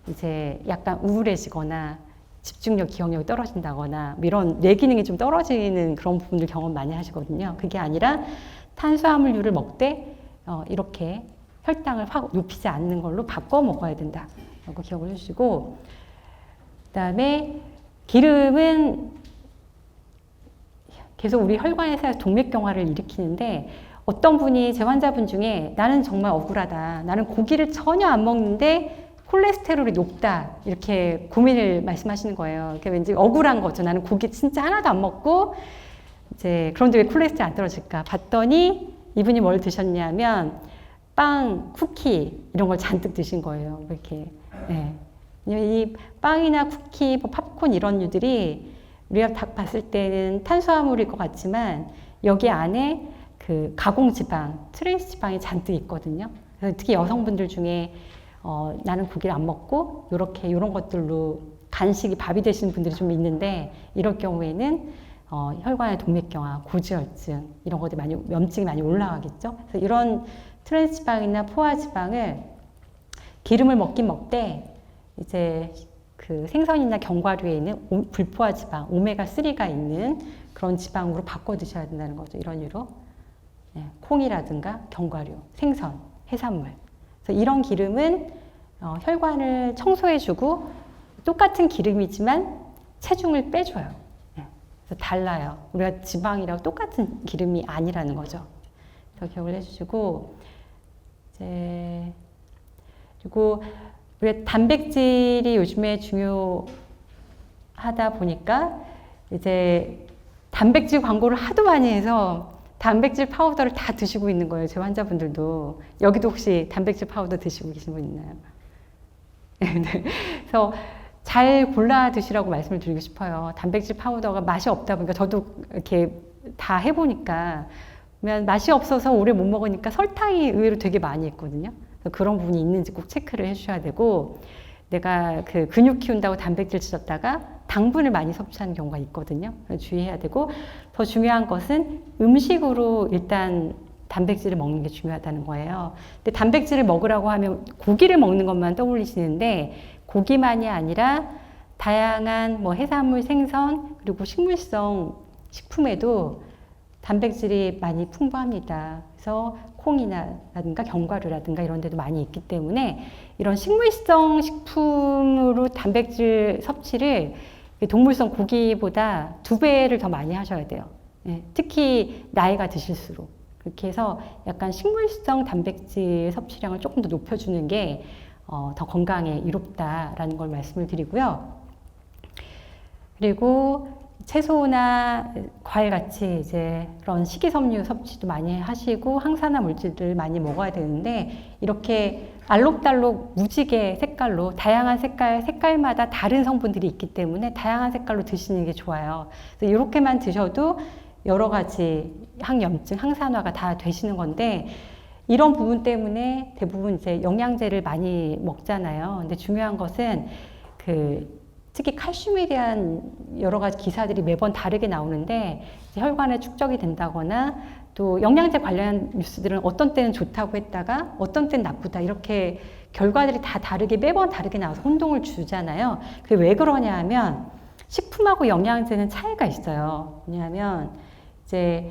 이제 약간 우울해지거나 집중력, 기억력이 떨어진다거나 이런 뇌 기능이 좀 떨어지는 그런 부분들 경험 많이 하시거든요. 그게 아니라 탄수화물류를 먹되 이렇게 혈당을 확 높이지 않는 걸로 바꿔 먹어야 된다라고 기억을 해주시고, 그다음에 기름은 계속 우리 혈관에서 동맥경화를 일으키는데 어떤 분이 제 환자분 중에 나는 정말 억울하다. 나는 고기를 전혀 안 먹는데 콜레스테롤이 높다. 이렇게 고민을 말씀하시는 거예요. 그러니까 왠지 억울한 거죠. 나는 고기 진짜 하나도 안 먹고 이제 그런데 왜 콜레스테롤 안 떨어질까? 봤더니 이분이 뭘 드셨냐면 빵, 쿠키 이런 걸 잔뜩 드신 거예요. 이렇게. 네. 이 빵이나 쿠키, 뭐 팝콘 이런 류들이 우리가 딱 봤을 때는 탄수화물일 것 같지만 여기 안에 그 가공지방, 트랜스 지방이 잔뜩 있거든요. 그래서 특히 여성분들 중에 나는 고기를 안 먹고 이런 것들로 간식이 밥이 되시는 분들이 좀 있는데 이럴 경우에는 혈관의 동맥경화, 고지혈증 이런 것들이 많이 염증이 많이 올라가겠죠. 그래서 이런 트랜스 지방이나 포화 지방을 기름을 먹긴 먹되 이제 그 생선이나 견과류에 있는 불포화 지방, 오메가3가 있는 그런 지방으로 바꿔 드셔야 된다는 거죠. 이런 류로. 네, 콩이라든가 견과류, 생선, 해산물. 그래서 이런 기름은 혈관을 청소해주고 똑같은 기름이지만 체중을 빼줘요. 네, 그래서 달라요. 우리가 지방이랑 똑같은 기름이 아니라는 거죠. 그래서 기억을 해주시고, 이제 그리고 우리가 단백질이 요즘에 중요하다 보니까 이제 단백질 광고를 하도 많이 해서 단백질 파우더를 다 드시고 있는 거예요. 제 환자분들도. 여기도 혹시 단백질 파우더 드시고 계신 분 있나요? 네. 그래서 잘 골라 드시라고 말씀을 드리고 싶어요. 단백질 파우더가 맛이 없다 보니까 저도 이렇게 다 해보니까 맛이 없어서 오래 못 먹으니까 설탕이 의외로 되게 많이 있거든요. 그래서 그런 부분이 있는지 꼭 체크를 해주셔야 되고, 내가 그 근육 키운다고 단백질 드셨다가 당분을 많이 섭취하는 경우가 있거든요. 주의해야 되고, 더 중요한 것은 음식으로 일단 단백질을 먹는 게 중요하다는 거예요. 근데 단백질을 먹으라고 하면 고기를 먹는 것만 떠올리시는데, 고기만이 아니라 다양한 뭐 해산물, 생선, 그리고 식물성 식품에도 단백질이 많이 풍부합니다. 그래서 콩이라든가 견과류라든가 이런 데도 많이 있기 때문에 이런 식물성 식품으로 단백질 섭취를 동물성 고기보다 2배를 더 많이 하셔야 돼요. 네, 특히 나이가 드실수록. 그렇게 해서 약간 식물성 단백질 섭취량을 조금 더 높여주는 게 더 건강에 이롭다라는 걸 말씀을 드리고요. 그리고 채소나 과일같이 이제 그런 식이섬유 섭취도 많이 하시고 항산화 물질들 많이 먹어야 되는데, 이렇게 알록달록 무지개 색깔로 다양한 색깔마다 다른 성분들이 있기 때문에 다양한 색깔로 드시는 게 좋아요. 그래서 이렇게만 드셔도 여러 가지 항염증, 항산화가 다 되시는 건데, 이런 부분 때문에 대부분 이제 영양제를 많이 먹잖아요. 근데 중요한 것은 특히 칼슘에 대한 여러 가지 기사들이 매번 다르게 나오는데, 혈관에 축적이 된다거나 또 영양제 관련한 뉴스들은 어떤 때는 좋다고 했다가 어떤 때는 나쁘다, 이렇게 결과들이 다 다르게 매번 다르게 나와서 혼동을 주잖아요. 그게 왜 그러냐 하면 식품하고 영양제는 차이가 있어요. 왜냐하면 이제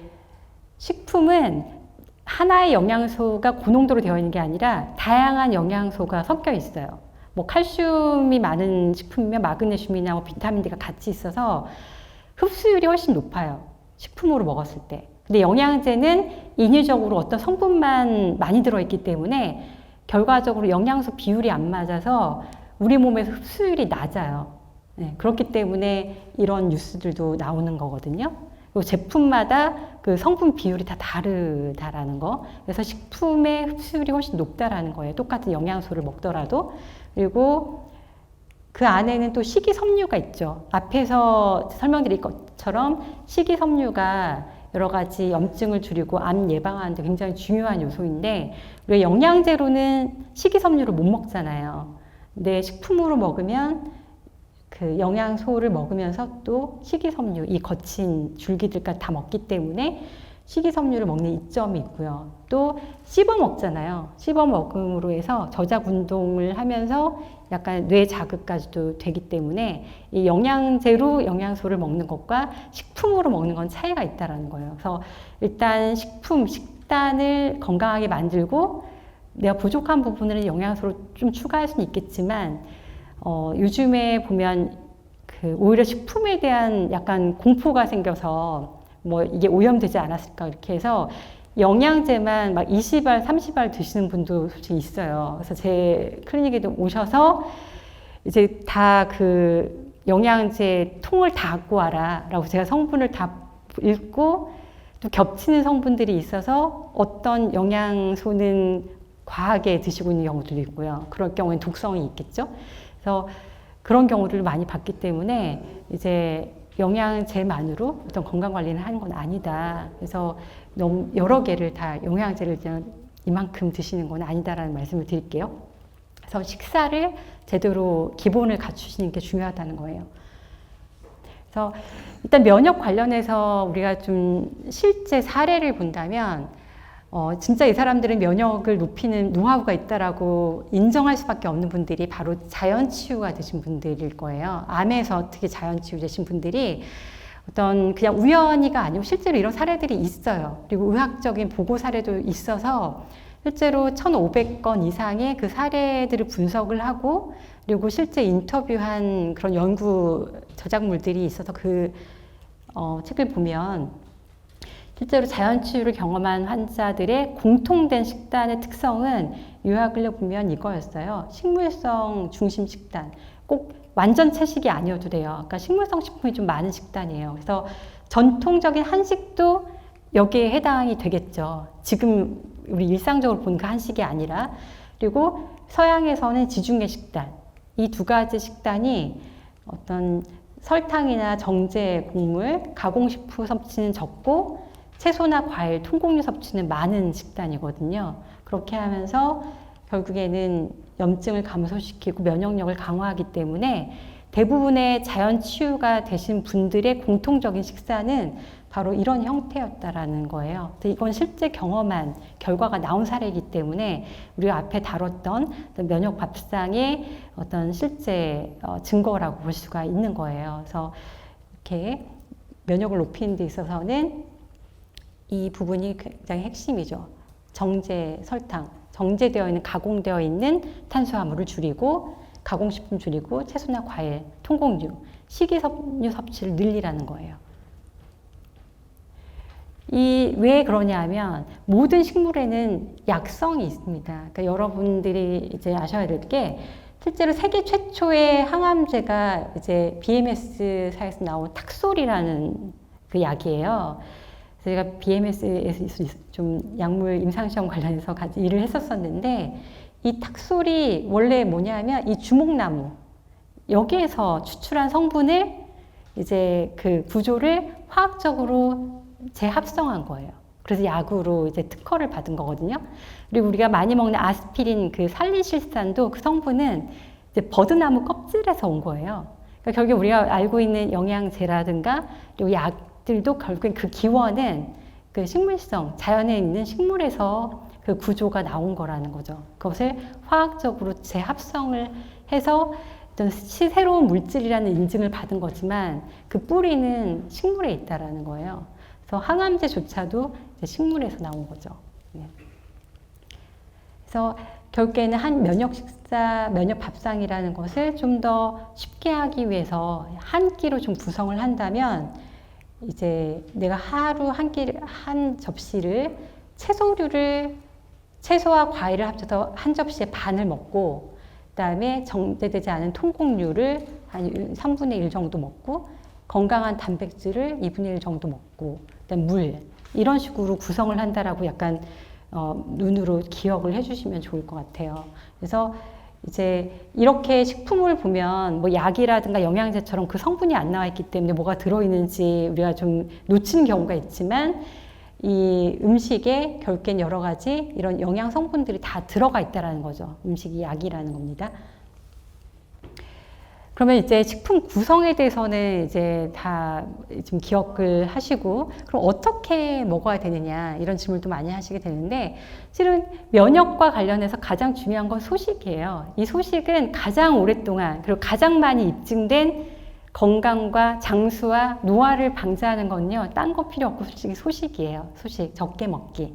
식품은 하나의 영양소가 고농도로 되어 있는 게 아니라 다양한 영양소가 섞여 있어요. 뭐 칼슘이 많은 식품이면 마그네슘이나 뭐 비타민 D가 같이 있어서 흡수율이 훨씬 높아요. 식품으로 먹었을 때. 근데 영양제는 인위적으로 어떤 성분만 많이 들어있기 때문에 결과적으로 영양소 비율이 안 맞아서 우리 몸에서 흡수율이 낮아요. 네, 그렇기 때문에 이런 뉴스들도 나오는 거거든요. 그리고 제품마다 그 성분 비율이 다 다르다라는 거. 그래서 식품의 흡수율이 훨씬 높다라는 거예요. 똑같은 영양소를 먹더라도. 그리고 그 안에는 또 식이섬유가 있죠. 앞에서 설명드린 것처럼 식이섬유가 여러 가지 염증을 줄이고 암 예방하는 데 굉장히 중요한 요소인데, 우리가 영양제로는 식이섬유를 못 먹잖아요. 근데 식품으로 먹으면 그 영양소를 먹으면서 또 식이섬유, 이 거친 줄기들까지 다 먹기 때문에 식이섬유를 먹는 이점이 있고요. 또 씹어 먹잖아요. 씹어 먹음으로 해서 저작 운동을 하면서 약간 뇌 자극까지도 되기 때문에 이 영양제로 영양소를 먹는 것과 식품으로 먹는 건 차이가 있다는 거예요. 그래서 일단 식단을 건강하게 만들고 내가 부족한 부분을 영양소로 좀 추가할 수는 있겠지만, 요즘에 보면 오히려 식품에 대한 약간 공포가 생겨서 뭐 이게 오염되지 않았을까 이렇게 해서 영양제만 막 20알, 30알 드시는 분도 솔직히 있어요. 그래서 제 클리닉에도 오셔서 이제 다 그 영양제 통을 다 갖고 와라 라고 제가 성분을 다 읽고, 또 겹치는 성분들이 있어서 어떤 영양소는 과하게 드시고 있는 경우도 있고요. 그럴 경우엔 독성이 있겠죠. 그래서 그런 경우를 많이 봤기 때문에 이제 영양제만으로 어떤 건강 관리를 하는 건 아니다. 그래서 너무 여러 개를 다 영양제를 이만큼 드시는 건 아니다라는 말씀을 드릴게요. 그래서 식사를 제대로 기본을 갖추시는 게 중요하다는 거예요. 그래서 일단 면역 관련해서 우리가 좀 실제 사례를 본다면 진짜 이 사람들은 면역을 높이는 노하우가 있다라고 인정할 수밖에 없는 분들이 바로 자연치유가 되신 분들일 거예요. 암에서 특히 자연치유 되신 분들이 어떤 그냥 우연히가 아니고 실제로 이런 사례들이 있어요. 그리고 의학적인 보고 사례도 있어서 실제로 1,500건 이상의 그 사례들을 분석을 하고, 그리고 실제 인터뷰한 그런 연구 저작물들이 있어서 그 책을 보면 실제로 자연치유를 경험한 환자들의 공통된 식단의 특성은 요약을 보면 이거였어요. 식물성 중심 식단. 꼭 완전 채식이 아니어도 돼요. 그러니까 식물성 식품이 좀 많은 식단이에요. 그래서 전통적인 한식도 여기에 해당이 되겠죠. 지금 우리 일상적으로 본 그 한식이 아니라. 그리고 서양에서는 지중해 식단, 이 두 가지 식단이 어떤 설탕이나 정제, 곡물, 가공식품 섭취는 적고 채소나 과일, 통곡류 섭취는 많은 식단이거든요. 그렇게 하면서 결국에는 염증을 감소시키고 면역력을 강화하기 때문에 대부분의 자연 치유가 되신 분들의 공통적인 식사는 바로 이런 형태였다라는 거예요. 이건 실제 경험한 결과가 나온 사례이기 때문에 우리가 앞에 다뤘던 면역 밥상의 어떤 실제 증거라고 볼 수가 있는 거예요. 그래서 이렇게 면역을 높이는 데 있어서는 이 부분이 굉장히 핵심이죠. 정제, 설탕, 정제되어 있는, 가공되어 있는 탄수화물을 줄이고 가공식품 줄이고 채소나 과일, 통곡류, 식이섬유 섭취를 늘리라는 거예요. 왜 그러냐 하면 모든 식물에는 약성이 있습니다. 그러니까 여러분들이 이제 아셔야 될 게 실제로 세계 최초의 항암제가 이제 BMS사에서 나온 탁솔이라는 그 약이에요. 제가 BMS에서 좀 약물 임상시험 관련해서 같이 일을 했었었는데 이 탁솔이 원래 뭐냐면 이 주목나무 여기에서 추출한 성분을 이제 그 구조를 화학적으로 재합성한 거예요. 그래서 약으로 이제 특허를 받은 거거든요. 그리고 우리가 많이 먹는 아스피린 그 살리실산도 그 성분은 이제 버드나무 껍질에서 온 거예요. 그러니까 결국 우리가 알고 있는 영양제라든가 그리고 약들도 결국엔 그 기원은 그 식물성, 자연에 있는 식물에서 그 구조가 나온 거라는 거죠. 그것을 화학적으로 재합성을 해서 어떤 새로운 물질이라는 인증을 받은 거지만 그 뿌리는 식물에 있다라는 거예요. 그래서 항암제조차도 식물에서 나온 거죠. 그래서 결국에는 한 면역 식사, 면역 밥상이라는 것을 좀 더 쉽게 하기 위해서 한 끼로 좀 구성을 한다면 이제 내가 하루 한 접시를 채소와 과일을 합쳐서 한 접시에 반을 먹고 그다음에 정제되지 않은 통곡류를 한 3분의 1 정도 먹고 건강한 단백질을 2분의 1 정도 먹고 그다음 물 이런 식으로 구성을 한다라고 약간 눈으로 기억을 해주시면 좋을 것 같아요. 그래서 이제 이렇게 식품을 보면 뭐 약이라든가 영양제처럼 그 성분이 안 나와 있기 때문에 뭐가 들어있는지 우리가 좀 놓치는 경우가 있지만 이 음식에 결국엔 여러 가지 이런 영양 성분들이 다 들어가 있다라는 거죠. 음식이 약이라는 겁니다. 그러면 이제 식품 구성에 대해서는 이제 다 좀 기억을 하시고 그럼 어떻게 먹어야 되느냐 이런 질문도 많이 하시게 되는데 실은 면역과 관련해서 가장 중요한 건 소식이에요. 이 소식은 가장 오랫동안 그리고 가장 많이 입증된 건강과 장수와 노화를 방지하는 건요. 딴 거 필요 없고 솔직히 소식이에요. 소식, 적게 먹기.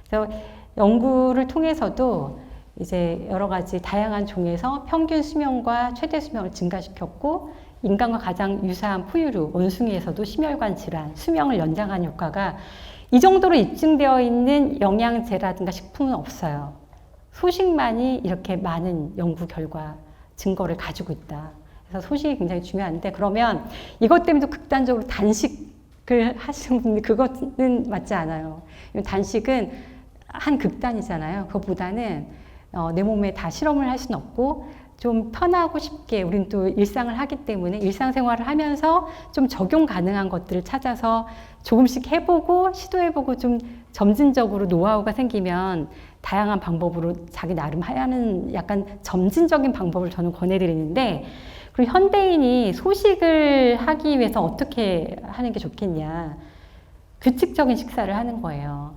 그래서 연구를 통해서도 이제 여러 가지 다양한 종에서 평균 수명과 최대 수명을 증가시켰고 인간과 가장 유사한 포유류, 원숭이에서도 심혈관 질환, 수명을 연장하는 효과가 이 정도로 입증되어 있는 영양제라든가 식품은 없어요. 소식만이 이렇게 많은 연구 결과, 증거를 가지고 있다. 그래서 소식이 굉장히 중요한데 그러면 이것 때문에 극단적으로 단식을 하시는 분들 그것은 맞지 않아요. 단식은 한 극단이잖아요. 그것보다는 내 몸에 다 실험을 할 수는 없고 좀 편하고 쉽게 우리는 또 일상을 하기 때문에 일상생활을 하면서 좀 적용 가능한 것들을 찾아서 조금씩 해보고 시도해보고 좀 점진적으로 노하우가 생기면 다양한 방법으로 자기 나름 하는 약간 점진적인 방법을 저는 권해드리는데 그리고 현대인이 소식을 하기 위해서 어떻게 하는 게 좋겠냐. 규칙적인 식사를 하는 거예요.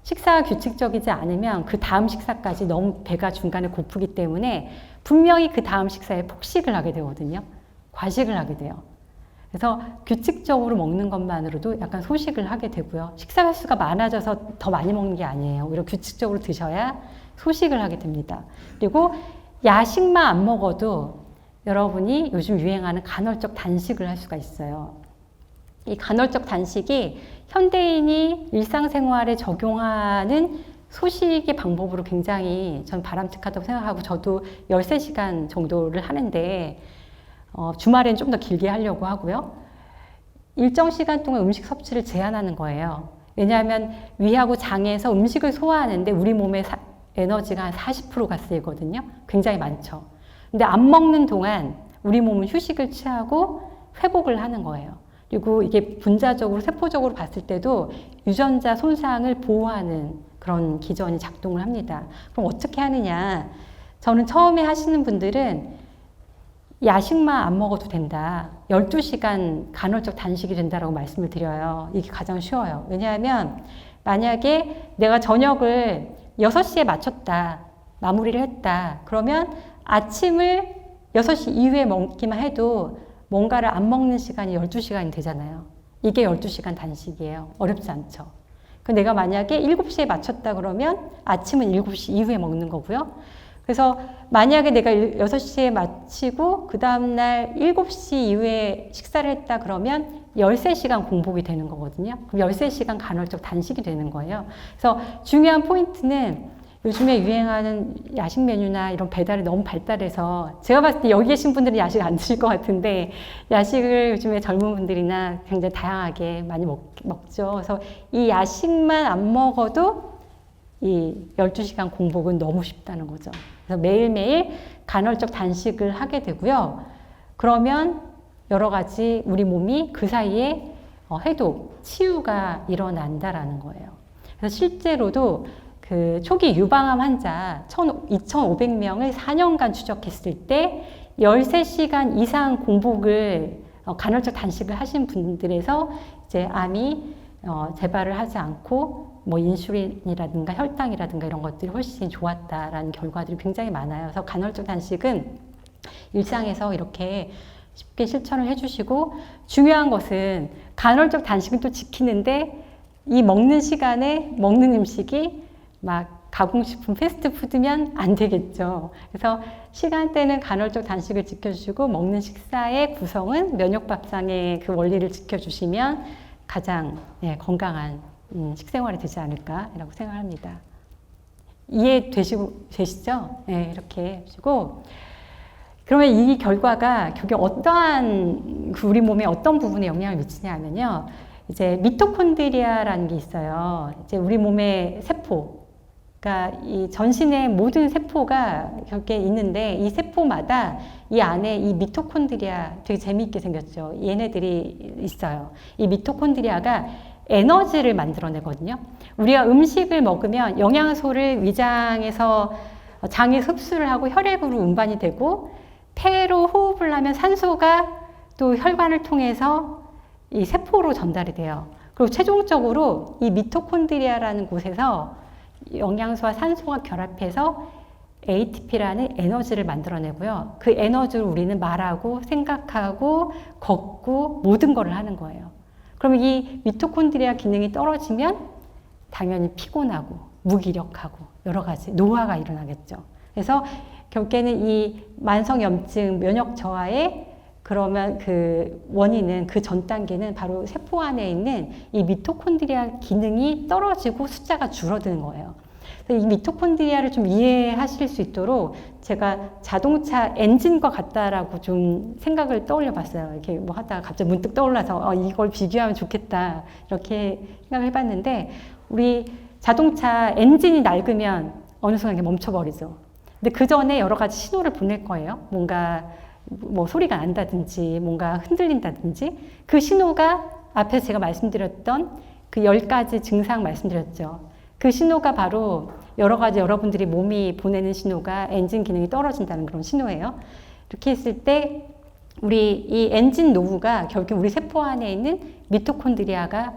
식사가 규칙적이지 않으면 그 다음 식사까지 너무 배가 중간에 고프기 때문에 분명히 그 다음 식사에 폭식을 하게 되거든요. 과식을 하게 돼요. 그래서 규칙적으로 먹는 것만으로도 약간 소식을 하게 되고요. 식사 횟수가 많아져서 더 많이 먹는 게 아니에요. 오히려 규칙적으로 드셔야 소식을 하게 됩니다. 그리고 야식만 안 먹어도 여러분이 요즘 유행하는 간헐적 단식을 할 수가 있어요. 이 간헐적 단식이 현대인이 일상생활에 적용하는 소식의 방법으로 굉장히 전 바람직하다고 생각하고 저도 13시간 정도를 하는데 주말엔 좀 더 길게 하려고 하고요. 일정 시간 동안 음식 섭취를 제한하는 거예요. 왜냐하면 위하고 장에서 음식을 소화하는데 우리 몸의 에너지가 한 40%가 쓰이거든요. 굉장히 많죠. 근데 안 먹는 동안 우리 몸은 휴식을 취하고 회복을 하는 거예요. 그리고 이게 분자적으로, 세포적으로 봤을 때도 유전자 손상을 보호하는 그런 기전이 작동을 합니다. 그럼 어떻게 하느냐? 저는 처음에 하시는 분들은 야식만 안 먹어도 된다. 12시간 간헐적 단식이 된다라고 말씀을 드려요. 이게 가장 쉬워요. 왜냐하면 만약에 내가 저녁을 6시에 맞췄다. 마무리를 했다. 그러면 아침을 6시 이후에 먹기만 해도 뭔가를 안 먹는 시간이 12시간이 되잖아요. 이게 12시간 단식이에요. 어렵지 않죠. 내가 만약에 7시에 맞췄다 그러면 아침은 7시 이후에 먹는 거고요. 그래서 만약에 내가 6시에 마치고 그 다음날 7시 이후에 식사를 했다 그러면 13시간 공복이 되는 거거든요. 그럼 13시간 간헐적 단식이 되는 거예요. 그래서 중요한 포인트는 요즘에 유행하는 야식 메뉴나 이런 배달이 너무 발달해서 제가 봤을 때 여기 계신 분들은 야식 안 드실 것 같은데 야식을 요즘에 젊은 분들이나 굉장히 다양하게 많이 먹죠. 그래서 이 야식만 안 먹어도 이 12시간 공복은 너무 쉽다는 거죠. 그래서 매일매일 간헐적 단식을 하게 되고요. 그러면 여러 가지 우리 몸이 그 사이에 해독, 치유가 일어난다라는 거예요. 그래서 실제로도 그 초기 유방암 환자 2,500명을 4년간 추적했을 때 13시간 이상 공복을 간헐적 단식을 하신 분들에서 이제 암이 재발을 하지 않고 뭐 인슐린이라든가 혈당이라든가 이런 것들이 훨씬 좋았다라는 결과들이 굉장히 많아요. 그래서 간헐적 단식은 일상에서 이렇게 쉽게 실천을 해주시고 중요한 것은 간헐적 단식은 또 지키는데 이 먹는 시간에 먹는 음식이 막 가공식품 패스트푸드면 안 되겠죠. 그래서 시간대는 간헐적 단식을 지켜주시고 먹는 식사의 구성은 면역밥상의 그 원리를 지켜주시면 가장 건강한 식생활이 되지 않을까라고 생각합니다. 되시죠? 네, 이렇게 해주시고 그러면 이 결과가 결국 어떠한 우리 몸에 어떤 부분에 영향을 미치냐 하면요. 이제 미토콘드리아라는 게 있어요. 이제 우리 몸의 세포. 그러니까 이 전신의 모든 세포가 결국에 있는데 이 세포마다 이 안에 이 미토콘드리아 되게 재미있게 생겼죠. 얘네들이 있어요. 이 미토콘드리아가 에너지를 만들어내거든요. 우리가 음식을 먹으면 영양소를 위장에서 장에서 흡수를 하고 혈액으로 운반이 되고 폐로 호흡을 하면 산소가 또 혈관을 통해서 이 세포로 전달이 돼요. 그리고 최종적으로 이 미토콘드리아라는 곳에서 영양소와 산소가 결합해서 ATP라는 에너지를 만들어내고요. 그 에너지를 우리는 말하고 생각하고 걷고 모든 거를 하는 거예요. 그러면 이 미토콘드리아 기능이 떨어지면 당연히 피곤하고 무기력하고 여러 가지 노화가 일어나겠죠. 그래서 결국에는 이 만성염증 면역 저하의 그러면 그 원인은 그 전 단계는 바로 세포 안에 있는 이 미토콘드리아 기능이 떨어지고 숫자가 줄어드는 거예요. 이 미토콘드리아를 좀 이해하실 수 있도록 제가 자동차 엔진과 같다라고 좀 생각을 떠올려 봤어요. 이렇게 뭐 하다가 갑자기 문득 떠올라서 이걸 비교하면 좋겠다 이렇게 생각을 해봤는데 우리 자동차 엔진이 낡으면 어느 순간 멈춰버리죠. 근데 그 전에 여러 가지 신호를 보낼 거예요. 뭔가 뭐 소리가 난다든지 뭔가 흔들린다든지 그 신호가 앞에서 제가 말씀드렸던 그 10가지 증상 말씀드렸죠. 그 신호가 바로 여러 가지 여러분들이 몸이 보내는 신호가 엔진 기능이 떨어진다는 그런 신호예요. 이렇게 했을 때 우리 이 엔진 노후가 결국 우리 세포 안에 있는 미토콘드리아가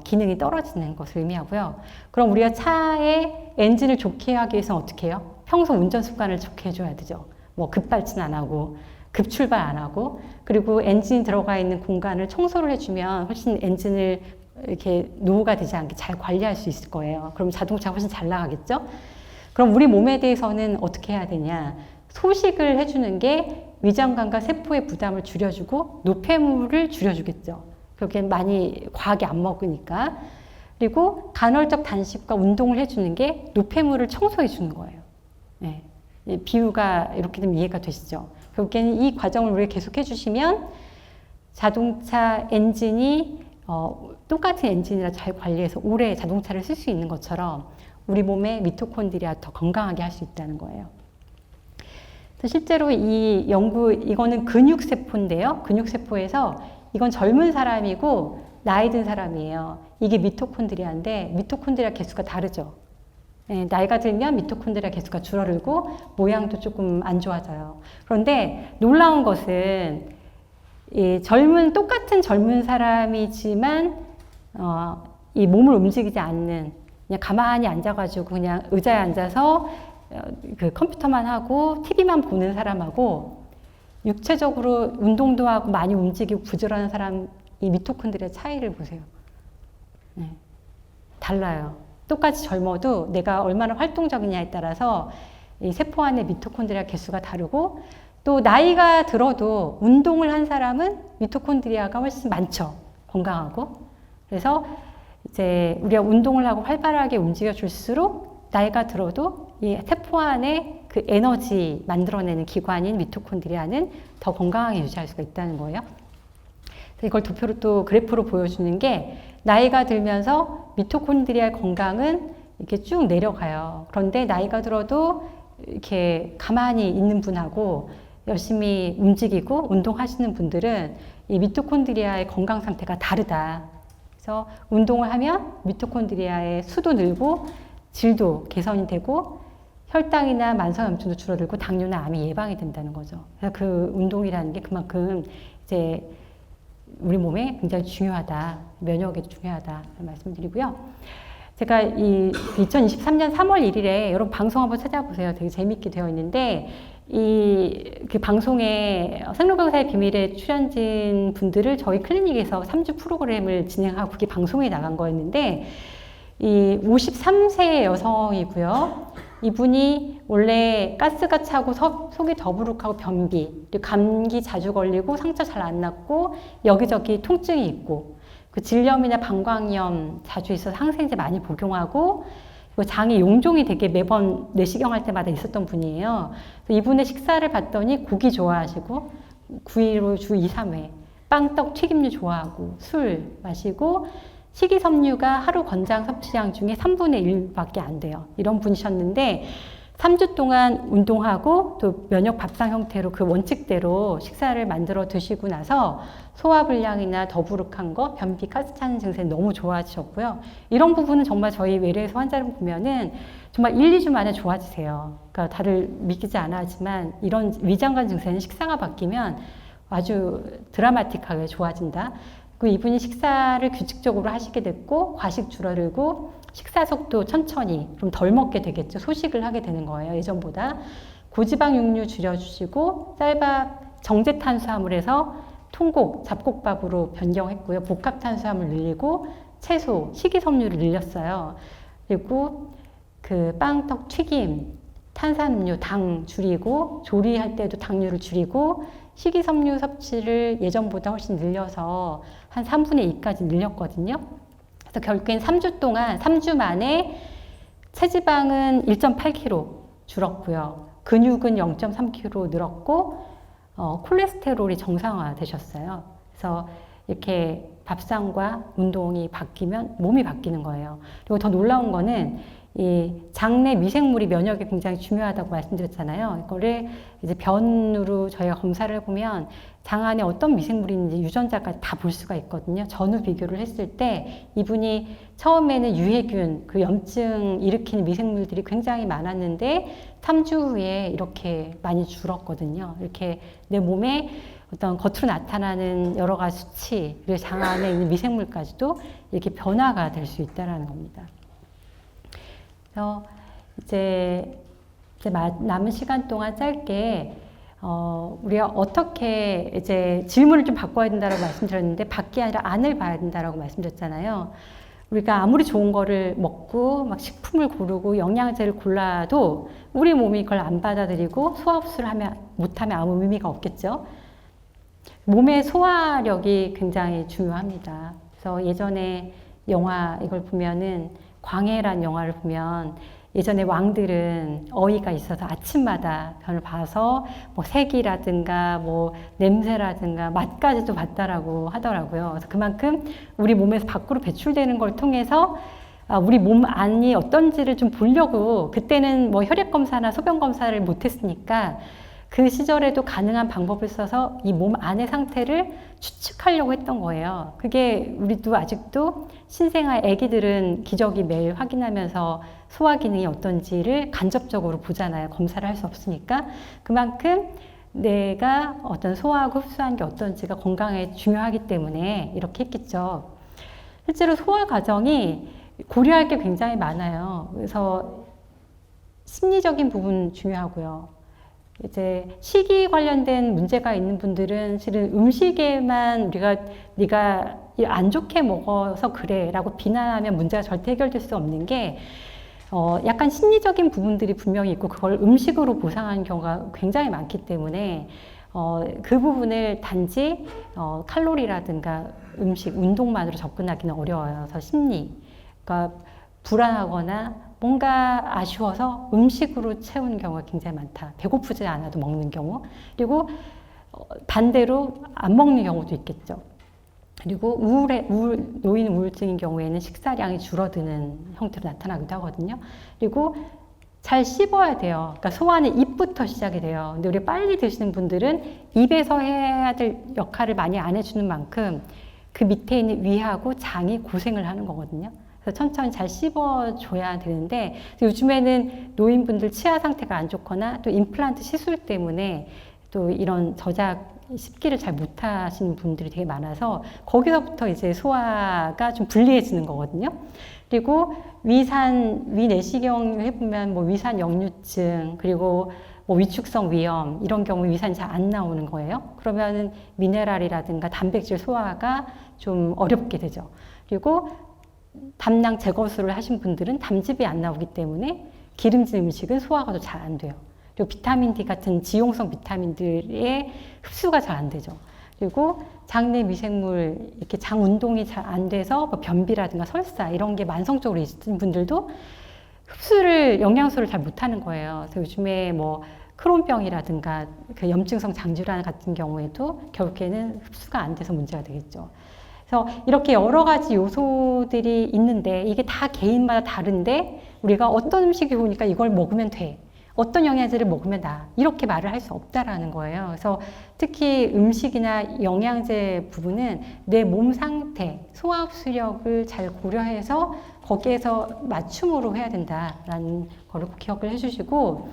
기능이 떨어지는 것을 의미하고요. 그럼 우리가 차의 엔진을 좋게 하기 위해서는 어떻게 해요? 평소 운전 습관을 좋게 해줘야 되죠. 뭐 급발진 안 하고 급출발 안 하고 그리고 엔진이 들어가 있는 공간을 청소를 해주면 훨씬 엔진을 이렇게 노후가 되지 않게 잘 관리할 수 있을 거예요. 그럼 자동차가 훨씬 잘 나가겠죠? 그럼 우리 몸에 대해서는 어떻게 해야 되냐? 소식을 해주는 게 위장관과 세포의 부담을 줄여주고 노폐물을 줄여주겠죠. 그렇게 많이 과하게 안 먹으니까. 그리고 간헐적 단식과 운동을 해주는 게 노폐물을 청소해 주는 거예요. 네. 비유가 이렇게 되면 이해가 되시죠? 결국에는 이 과정을 우리가 계속 해주시면 자동차 엔진이 똑같은 엔진이라 잘 관리해서 오래 자동차를 쓸 수 있는 것처럼 우리 몸의 미토콘드리아 더 건강하게 할 수 있다는 거예요. 실제로 이 연구, 이거는 근육세포인데요. 근육세포에서 이건 젊은 사람이고 나이 든 사람이에요. 이게 미토콘드리아인데 미토콘드리아 개수가 다르죠. 네, 나이가 들면 미토콘드리아 개수가 줄어들고 모양도 조금 안 좋아져요. 그런데 놀라운 것은 이 똑같은 젊은 사람이지만 이 몸을 움직이지 않는, 그냥 가만히 앉아가지고 그냥 의자에 앉아서 그 컴퓨터만 하고 TV만 보는 사람하고 육체적으로 운동도 하고 많이 움직이고 부지런한 사람, 이 미토콘드리아 차이를 보세요. 네, 달라요. 똑같이 젊어도 내가 얼마나 활동적이냐에 따라서 이 세포 안에 미토콘드리아 개수가 다르고, 또 나이가 들어도 운동을 한 사람은 미토콘드리아가 훨씬 많죠. 건강하고. 그래서 이제 우리가 운동을 하고 활발하게 움직여 줄수록 나이가 들어도 이 세포 안에 그 에너지 만들어내는 기관인 미토콘드리아는 더 건강하게 유지할 수가 있다는 거예요. 이걸 도표로 또 그래프로 보여주는 게, 나이가 들면서 미토콘드리아의 건강은 이렇게 쭉 내려가요. 그런데 나이가 들어도 이렇게 가만히 있는 분하고 열심히 움직이고 운동하시는 분들은 이 미토콘드리아의 건강 상태가 다르다. 그래서 운동을 하면 미토콘드리아의 수도 늘고 질도 개선이 되고 혈당이나 만성염증도 줄어들고 당뇨나 암이 예방이 된다는 거죠. 그래서 그 운동이라는 게 그만큼 이제 우리 몸에 굉장히 중요하다, 면역에도 중요하다 말씀드리고요. 제가 이 2023년 3월 1일에 여러분 방송 한번 찾아보세요. 되게 재밌게 되어 있는데, 그 방송에 생로병사의 비밀에 출연진 분들을 저희 클리닉에서 3주 프로그램을 진행하고 그게 방송에 나간 거였는데, 이 53세 여성이고요. 이분이 원래 가스가 차고 속이 더부룩하고 변비, 감기 자주 걸리고 상처 잘 안 낫고 여기저기 통증이 있고, 그 질염이나 방광염 자주 있어서 항생제 많이 복용하고, 장이 용종이 되게 매번 내시경 할 때마다 있었던 분이에요. 이분의 식사를 봤더니 고기 좋아하시고, 구이로 주 2, 3회, 빵, 떡, 튀김류 좋아하고, 술 마시고, 식이섬유가 하루 권장 섭취량 중에 3분의 1밖에 안 돼요. 이런 분이셨는데 3주 동안 운동하고 또 면역 밥상 형태로 그 원칙대로 식사를 만들어 드시고 나서 소화불량이나 더부룩한 거, 변비, 가스 차는 증세 너무 좋아지셨고요. 이런 부분은 정말 저희 외래에서 환자를 보면은 정말 1, 2주 만에 좋아지세요. 그러니까 다들 믿기지 않아 하지만 이런 위장관 증세는 식사가 바뀌면 아주 드라마틱하게 좋아진다. 그 이분이 식사를 규칙적으로 하시게 됐고, 과식 줄어들고, 식사 속도 천천히 좀 덜 먹게 되겠죠. 소식을 하게 되는 거예요, 예전보다. 고지방 육류 줄여주시고, 쌀밥, 정제 탄수화물에서 통곡, 잡곡밥으로 변경했고요. 복합 탄수화물 늘리고, 채소, 식이섬유를 늘렸어요. 그리고 그 빵, 떡, 튀김, 탄산음료, 당 줄이고, 조리할 때도 당류를 줄이고, 식이섬유 섭취를 예전보다 훨씬 늘려서 한 3분의 2까지 늘렸거든요. 그래서 결국엔 3주 동안, 3주 만에 체지방은 1.8kg 줄었고요. 근육은 0.3kg 늘었고, 콜레스테롤이 정상화 되셨어요. 그래서 이렇게 밥상과 운동이 바뀌면 몸이 바뀌는 거예요. 그리고 더 놀라운 거는 이 장내 미생물이 면역에 굉장히 중요하다고 말씀드렸잖아요. 이거를 이제 변으로 저희가 검사를 해보면 장 안에 어떤 미생물이 있는지 유전자까지 다 볼 수가 있거든요. 전후 비교를 했을 때 이분이 처음에는 유해균, 그 염증 일으키는 미생물들이 굉장히 많았는데 3주 후에 이렇게 많이 줄었거든요. 이렇게 내 몸에 어떤 겉으로 나타나는 여러 가지 수치, 그리고 장 안에 있는 미생물까지도 이렇게 변화가 될 수 있다는 겁니다. 그래서 이제 남은 시간 동안 짧게 우리가 어떻게 이제 질문을 좀 바꿔야 된다라고 말씀드렸는데 밖이 아니라 안을 봐야 된다라고 말씀드렸잖아요. 우리가 아무리 좋은 거를 먹고 막 식품을 고르고 영양제를 골라도 우리 몸이 그걸 안 받아들이고 소화 흡수를 못하면 아무 의미가 없겠죠. 몸의 소화력이 굉장히 중요합니다. 그래서 예전에 영화 이걸 보면은 광해란 영화를 보면 예전에 왕들은 어이가 있어서 아침마다 별을 봐서 뭐 색이라든가 뭐 냄새라든가 맛까지도 봤다라고 하더라고요. 그래서 그만큼 우리 몸에서 밖으로 배출되는 걸 통해서 우리 몸 안이 어떤지를 좀 보려고, 그때는 뭐 혈액 검사나 소변 검사를 못했으니까 그 시절에도 가능한 방법을 써서 이 몸 안의 상태를 추측하려고 했던 거예요. 그게 우리도 아직도 신생아 아기들은 기저귀 매일 확인하면서 소화 기능이 어떤지를 간접적으로 보잖아요. 검사를 할 수 없으니까. 그만큼 내가 어떤 소화하고 흡수한 게 어떤지가 건강에 중요하기 때문에 이렇게 했겠죠. 실제로 소화 과정이 고려할 게 굉장히 많아요. 그래서 심리적인 부분 중요하고요. 이제 식이 관련된 문제가 있는 분들은 실은 음식에만 네가 안 좋게 먹어서 그래 라고 비난하면 문제가 절대 해결될 수 없는 게 약간 심리적인 부분들이 분명히 있고 그걸 음식으로 보상하는 경우가 굉장히 많기 때문에 그 부분을 단지 칼로리라든가 음식, 운동만으로 접근하기는 어려워요. 그래서 심리, 그러니까 불안하거나 뭔가 아쉬워서 음식으로 채우는 경우가 굉장히 많다. 배고프지 않아도 먹는 경우. 그리고 반대로 안 먹는 경우도 있겠죠. 그리고 노인 우울증인 경우에는 식사량이 줄어드는 형태로 나타나기도 하거든요. 그리고 잘 씹어야 돼요. 그러니까 소화는 입부터 시작이 돼요. 근데 우리 빨리 드시는 분들은 입에서 해야 될 역할을 많이 안 해주는 만큼 그 밑에 있는 위하고 장이 고생을 하는 거거든요. 그래서 천천히 잘 씹어줘야 되는데, 요즘에는 노인분들 치아 상태가 안 좋거나 또 임플란트 시술 때문에 또 이런 씹기를 잘 못하시는 분들이 되게 많아서 거기서부터 이제 소화가 좀 불리해지는 거거든요. 그리고 위내시경 해보면 뭐 위산 역류증, 그리고 뭐 위축성 위염 이런 경우 위산이 잘 안 나오는 거예요. 그러면은 미네랄이라든가 단백질 소화가 좀 어렵게 되죠. 그리고 담낭 제거술을 하신 분들은 담즙이 안 나오기 때문에 기름진 음식은 소화가 잘 안 돼요. 그리고 비타민 D 같은 지용성 비타민들의 흡수가 잘 안 되죠. 그리고 장내 미생물, 이렇게 장 운동이 잘 안 돼서 뭐 변비라든가 설사 이런 게 만성적으로 있으신 분들도 영양소를 잘 못하는 거예요. 그래서 요즘에 뭐 크론병이라든가 그 염증성 장질환 같은 경우에도 결국에는 흡수가 안 돼서 문제가 되겠죠. 그래서 이렇게 여러 가지 요소들이 있는데 이게 다 개인마다 다른데 우리가 어떤 음식이 좋으니까 이걸 먹으면 돼. 어떤 영양제를 먹으면 나. 이렇게 말을 할 수 없다라는 거예요. 그래서 특히 음식이나 영양제 부분은 내 몸 상태, 소화 흡수력을 잘 고려해서 거기에서 맞춤으로 해야 된다라는 거를 꼭 기억을 해주시고,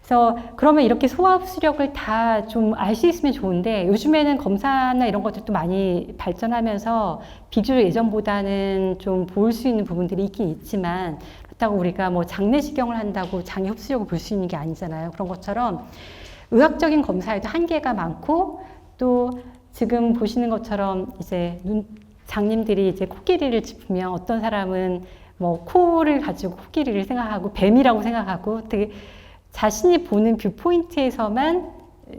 그래서 그러면 이렇게 소화 흡수력을 다 좀 알 수 있으면 좋은데 요즘에는 검사나 이런 것들도 많이 발전하면서 비교적 예전보다는 좀 볼 수 있는 부분들이 있긴 있지만 그렇다고 우리가 뭐 장내시경을 한다고 장의 흡수력을 볼 수 있는 게 아니잖아요. 그런 것처럼 의학적인 검사에도 한계가 많고 또 지금 보시는 것처럼 이제 장님들이 이제 코끼리를 짚으면 어떤 사람은 뭐 코를 가지고 코끼리를 생각하고 뱀이라고 생각하고 되게 자신이 보는 뷰포인트에서만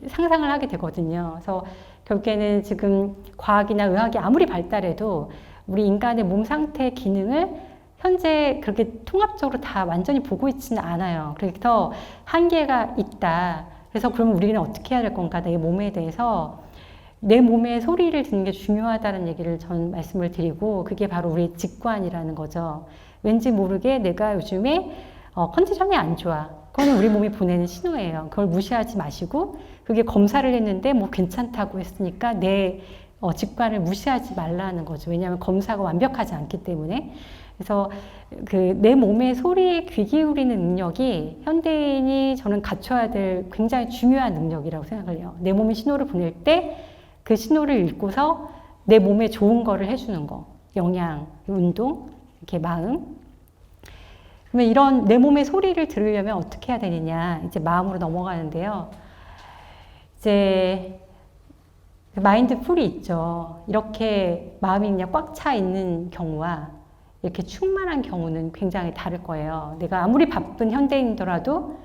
상상을 하게 되거든요. 그래서 결국에는 지금 과학이나 의학이 아무리 발달해도 우리 인간의 몸 상태 기능을 현재 그렇게 통합적으로 다 완전히 보고 있지는 않아요. 그래서 한계가 있다. 그래서 그러면 우리는 어떻게 해야 될 건가? 내 몸에 대해서 내 몸의 소리를 듣는 게 중요하다는 얘기를 전 말씀을 드리고 그게 바로 우리 직관이라는 거죠. 왠지 모르게 내가 요즘에 컨디션이 안 좋아. 그거는 우리 몸이 보내는 신호예요. 그걸 무시하지 마시고 그게 검사를 했는데 뭐 괜찮다고 했으니까 내 직관을 무시하지 말라는 거죠. 왜냐하면 검사가 완벽하지 않기 때문에. 그래서 그 내 몸의 소리에 귀 기울이는 능력이 현대인이 저는 갖춰야 될 굉장히 중요한 능력이라고 생각을 해요. 내 몸이 신호를 보낼 때 그 신호를 읽고서 내 몸에 좋은 거를 해주는 거. 영양, 운동, 이렇게 마음. 그러면 이런 내 몸의 소리를 들으려면 어떻게 해야 되느냐. 이제 마음으로 넘어가는데요. 이제 마인드풀이 있죠. 이렇게 마음이 그냥 꽉 차 있는 경우와 이렇게 충만한 경우는 굉장히 다를 거예요. 내가 아무리 바쁜 현대인이더라도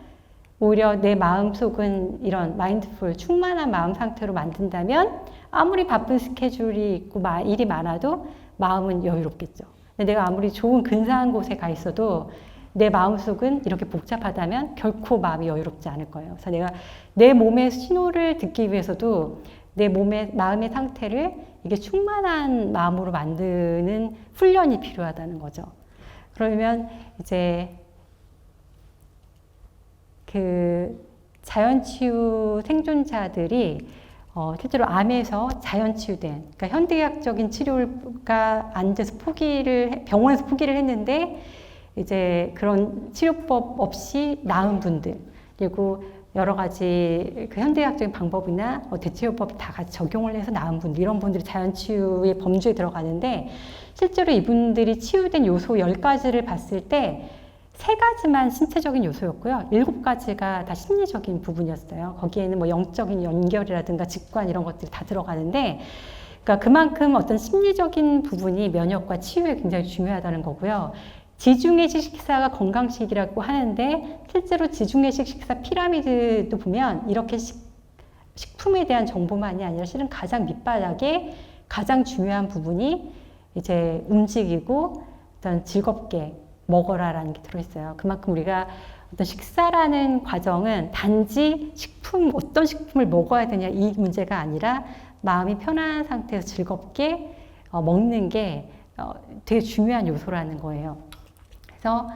오히려 내 마음속은 이런 마인드풀, 충만한 마음 상태로 만든다면 아무리 바쁜 스케줄이 있고 일이 많아도 마음은 여유롭겠죠. 내가 아무리 좋은 근사한 곳에 가 있어도 내 마음속은 이렇게 복잡하다면 결코 마음이 여유롭지 않을 거예요. 그래서 내가 내 몸의 신호를 듣기 위해서도 내 마음의 상태를 이게 충만한 마음으로 만드는 훈련이 필요하다는 거죠. 그러면 이제 그 자연치유 생존자들이 실제로 암에서 자연치유된, 그러니까 현대의학적인 치료가 안 돼서 병원에서 포기를 했는데 이제 그런 치료법 없이 나은 분들, 그리고 여러 가지 그 현대의학적인 방법이나 대체요법 다 같이 적용을 해서 나은 분들, 이런 분들이 자연치유의 범주에 들어가는데 실제로 이분들이 치유된 요소 10가지를 봤을 때 3가지만 신체적인 요소였고요. 7가지가 다 심리적인 부분이었어요. 거기에는 뭐 영적인 연결이라든가 직관 이런 것들이 다 들어가는데, 그러니까 그만큼 어떤 심리적인 부분이 면역과 치유에 굉장히 중요하다는 거고요. 지중해식 식사가 건강식이라고 하는데 실제로 지중해식 식사 피라미드도 보면 이렇게 식품에 대한 정보만이 아니라 실은 가장 밑바닥에 가장 중요한 부분이 이제 움직이고 어떤 즐겁게 먹어라라는 게 들어있어요. 그만큼 우리가 어떤 식사라는 과정은 단지 어떤 식품을 먹어야 되냐 이 문제가 아니라 마음이 편안한 상태에서 즐겁게 먹는 게 되게 중요한 요소라는 거예요. 그래서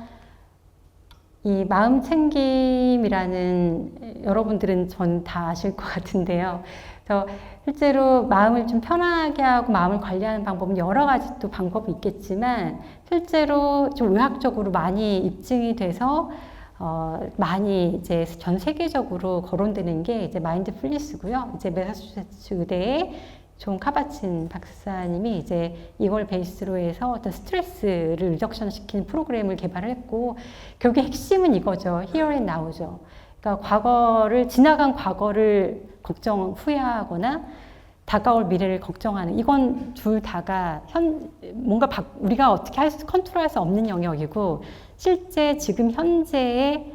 이 마음 챙김이라는, 여러분들은 전 다 아실 것 같은데요. 그래서 실제로 마음을 좀 편하게 하고 마음을 관리하는 방법은 여러 가지 또 방법이 있겠지만 실제로 좀 의학적으로 많이 입증이 돼서 많이 이제 전 세계적으로 거론되는 게 이제 마인드풀니스고요. 이제 매사추세츠 의대의 존 카바친 박사님이 이제 이걸 베이스로 해서 어떤 스트레스를 리덕션 시키는 프로그램을 개발을 했고, 결국 핵심은 이거죠. Here and Now죠. 그러니까 지나간 과거를 후회하거나 다가올 미래를 걱정하는, 이건 둘 다가 뭔가 우리가 어떻게 컨트롤할 수 없는 영역이고, 실제 지금 현재에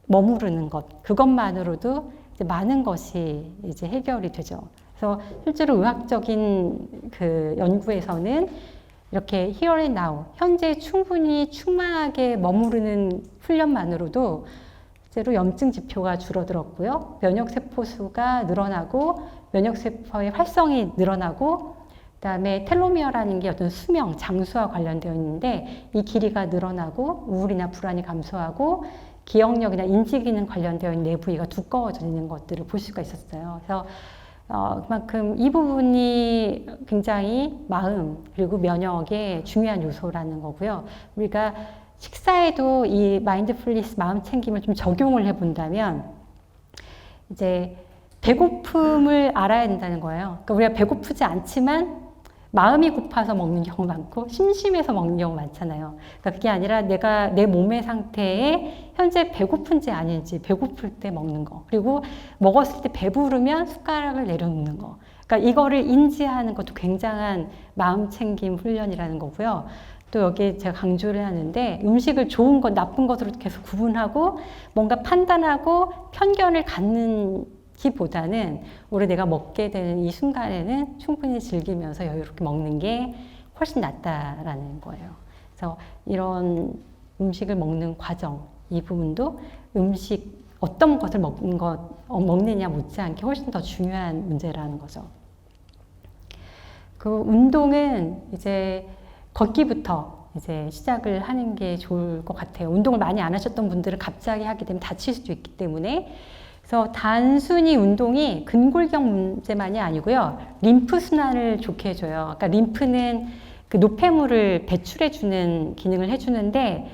머무르는 것, 그것만으로도 이제 많은 것이 이제 해결이 되죠. 그래서 실제로 의학적인 그 연구에서는 이렇게 here and now, 현재 충분히 충만하게 머무르는 훈련만으로도 실제로 염증 지표가 줄어들었고요. 면역세포 수가 늘어나고, 면역세포의 활성이 늘어나고, 그 다음에 텔로미어라는 게 어떤 수명, 장수와 관련되어 있는데 이 길이가 늘어나고, 우울이나 불안이 감소하고, 기억력이나 인지기능 관련되어 있는 내부위가 두꺼워지는 것들을 볼 수가 있었어요. 그래서 그만큼 이 부분이 굉장히 마음 그리고 면역의 중요한 요소라는 거고요. 우리가 식사에도 이 마인드풀니스 마음 챙김을 좀 적용을 해본다면 이제 배고픔을 알아야 된다는 거예요. 그러니까 우리가 배고프지 않지만 마음이 고파서 먹는 경우 많고 심심해서 먹는 경우 많잖아요. 그러니까 그게 아니라 내가 내 몸의 상태에 현재 배고픈지 아닌지, 배고플 때 먹는 거, 그리고 먹었을 때 배부르면 숟가락을 내려놓는 거, 그러니까 이거를 인지하는 것도 굉장한 마음 챙김 훈련이라는 거고요. 또 여기에 제가 강조를 하는데, 음식을 좋은 것, 나쁜 것으로 계속 구분하고 뭔가 판단하고 편견을 갖는 기보다는 우리 내가 먹게 되는 이 순간에는 충분히 즐기면서 여유롭게 먹는 게 훨씬 낫다라는 거예요. 그래서 이런 음식을 먹는 과정, 이 부분도 어떤 것을 먹느냐 못지않게 훨씬 더 중요한 문제라는 거죠. 그 운동은 이제 걷기부터 이제 시작을 하는 게 좋을 것 같아요. 운동을 많이 안 하셨던 분들은 갑자기 하게 되면 다칠 수도 있기 때문에. 그래서 단순히 운동이 근골격 문제만이 아니고요. 림프 순환을 좋게 해줘요. 그러니까 림프는 그 노폐물을 배출해주는 기능을 해주는데,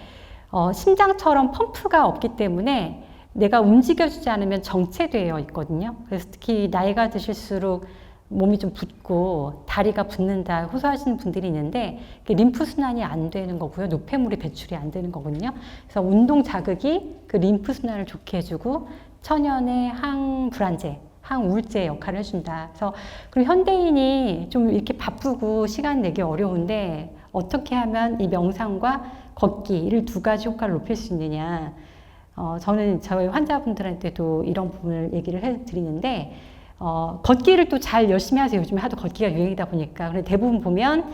심장처럼 펌프가 없기 때문에 내가 움직여주지 않으면 정체되어 있거든요. 그래서 특히 나이가 드실수록 몸이 좀 붓고 다리가 붓는다 호소하시는 분들이 있는데, 림프 순환이 안 되는 거고요. 노폐물이 배출이 안 되는 거거든요. 그래서 운동 자극이 그 림프 순환을 좋게 해주고 천연의 항불안제, 항우울제 역할을 해준다. 그래서 그리고 현대인이 좀 이렇게 바쁘고 시간 내기 어려운데 어떻게 하면 이 명상과 걷기, 이를 두 가지 효과를 높일 수 있느냐. 저는 저희 환자분들한테도 이런 부분을 얘기를 해드리는데, 걷기를 또 잘 열심히 하세요. 요즘에 하도 걷기가 유행이다 보니까. 근데 대부분 보면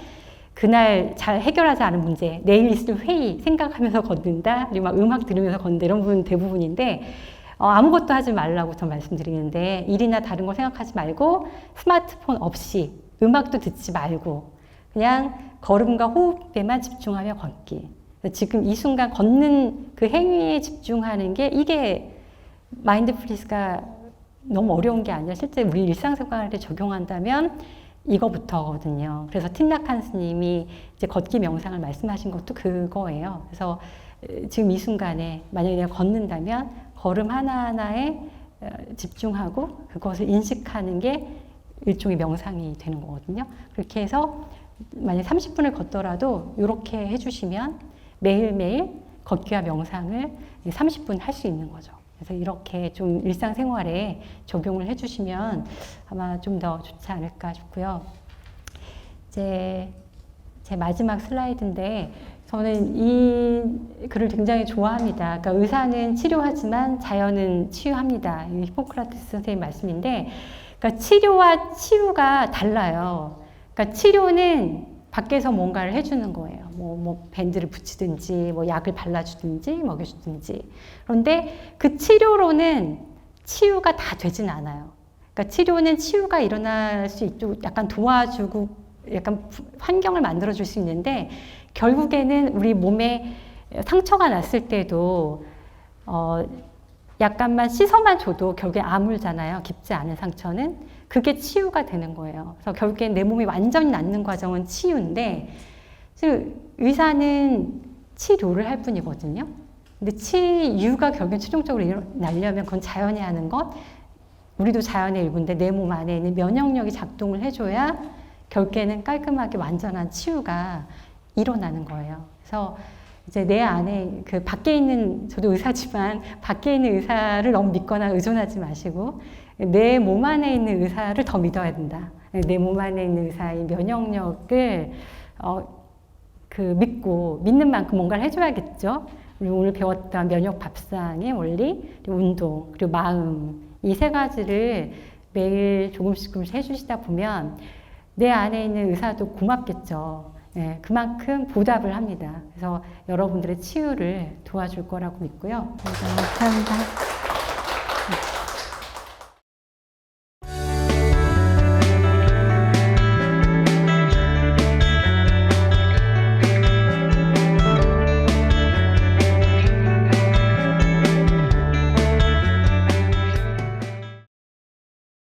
그날 잘 해결하지 않은 문제, 내일 있을 회의 생각하면서 걷는다, 그리고 막 음악 들으면서 걷는다, 이런 부분 대부분인데, 아무것도 하지 말라고 전 말씀드리는데, 일이나 다른 걸 생각하지 말고, 스마트폰 없이, 음악도 듣지 말고, 그냥 걸음과 호흡에만 집중하며 걷기. 지금 이 순간 걷는 그 행위에 집중하는 게, 이게 마인드풀니스가 너무 어려운 게 아니라 실제 우리 일상생활에 적용한다면 이거부터거든요. 그래서 틴나칸 스님이 이제 걷기 명상을 말씀하신 것도 그거예요. 그래서 지금 이 순간에 만약에 내가 걷는다면 걸음 하나하나에 집중하고 그것을 인식하는 게 일종의 명상이 되는 거거든요. 그렇게 해서 만약 30분을 걷더라도 이렇게 해주시면 매일매일 걷기와 명상을 30분 할 수 있는 거죠. 그래서 이렇게 좀 일상생활에 적용을 해주시면 아마 좀 더 좋지 않을까 싶고요. 이제 제 마지막 슬라이드인데 저는 이 글을 굉장히 좋아합니다. 그러니까 의사는 치료하지만 자연은 치유합니다. 이 히포크라테스 선생님 말씀인데, 그러니까 치료와 치유가 달라요. 그러니까 치료는 밖에서 뭔가를 해주는 거예요. 뭐 밴드를 붙이든지, 뭐 약을 발라주든지, 먹여주든지. 그런데 그 치료로는 치유가 다 되진 않아요. 그러니까 치료는 치유가 일어날 수 있도록 약간 도와주고, 약간 환경을 만들어줄 수 있는데, 결국에는 우리 몸에 상처가 났을 때도, 약간만 씻어만 줘도 결국에 아물잖아요. 깊지 않은 상처는. 그게 치유가 되는 거예요. 그래서 결국엔 내 몸이 완전히 낫는 과정은 치유인데, 의사는 치료를 할 뿐이거든요. 근데 치유가 결국엔 최종적으로 나려면 그건 자연이 하는 것, 우리도 자연의 일부인데 내 몸 안에 있는 면역력이 작동을 해줘야 결국에는 깔끔하게 완전한 치유가 일어나는 거예요. 그래서 이제 내 안에 그 밖에 있는, 저도 의사지만 밖에 있는 의사를 너무 믿거나 의존하지 마시고 내 몸 안에 있는 의사를 더 믿어야 된다. 내 몸 안에 있는 의사의 면역력을 믿고 믿는 만큼 뭔가를 해줘야겠죠. 그리고 오늘 배웠던 면역 밥상의 원리, 그리고 운동, 그리고 마음, 이 세 가지를 매일 조금씩 해주시다 보면 내 안에 있는 의사도 고맙겠죠. 네, 그만큼 보답을 합니다. 그래서 여러분들의 치유를 도와줄 거라고 믿고요. 감사합니다.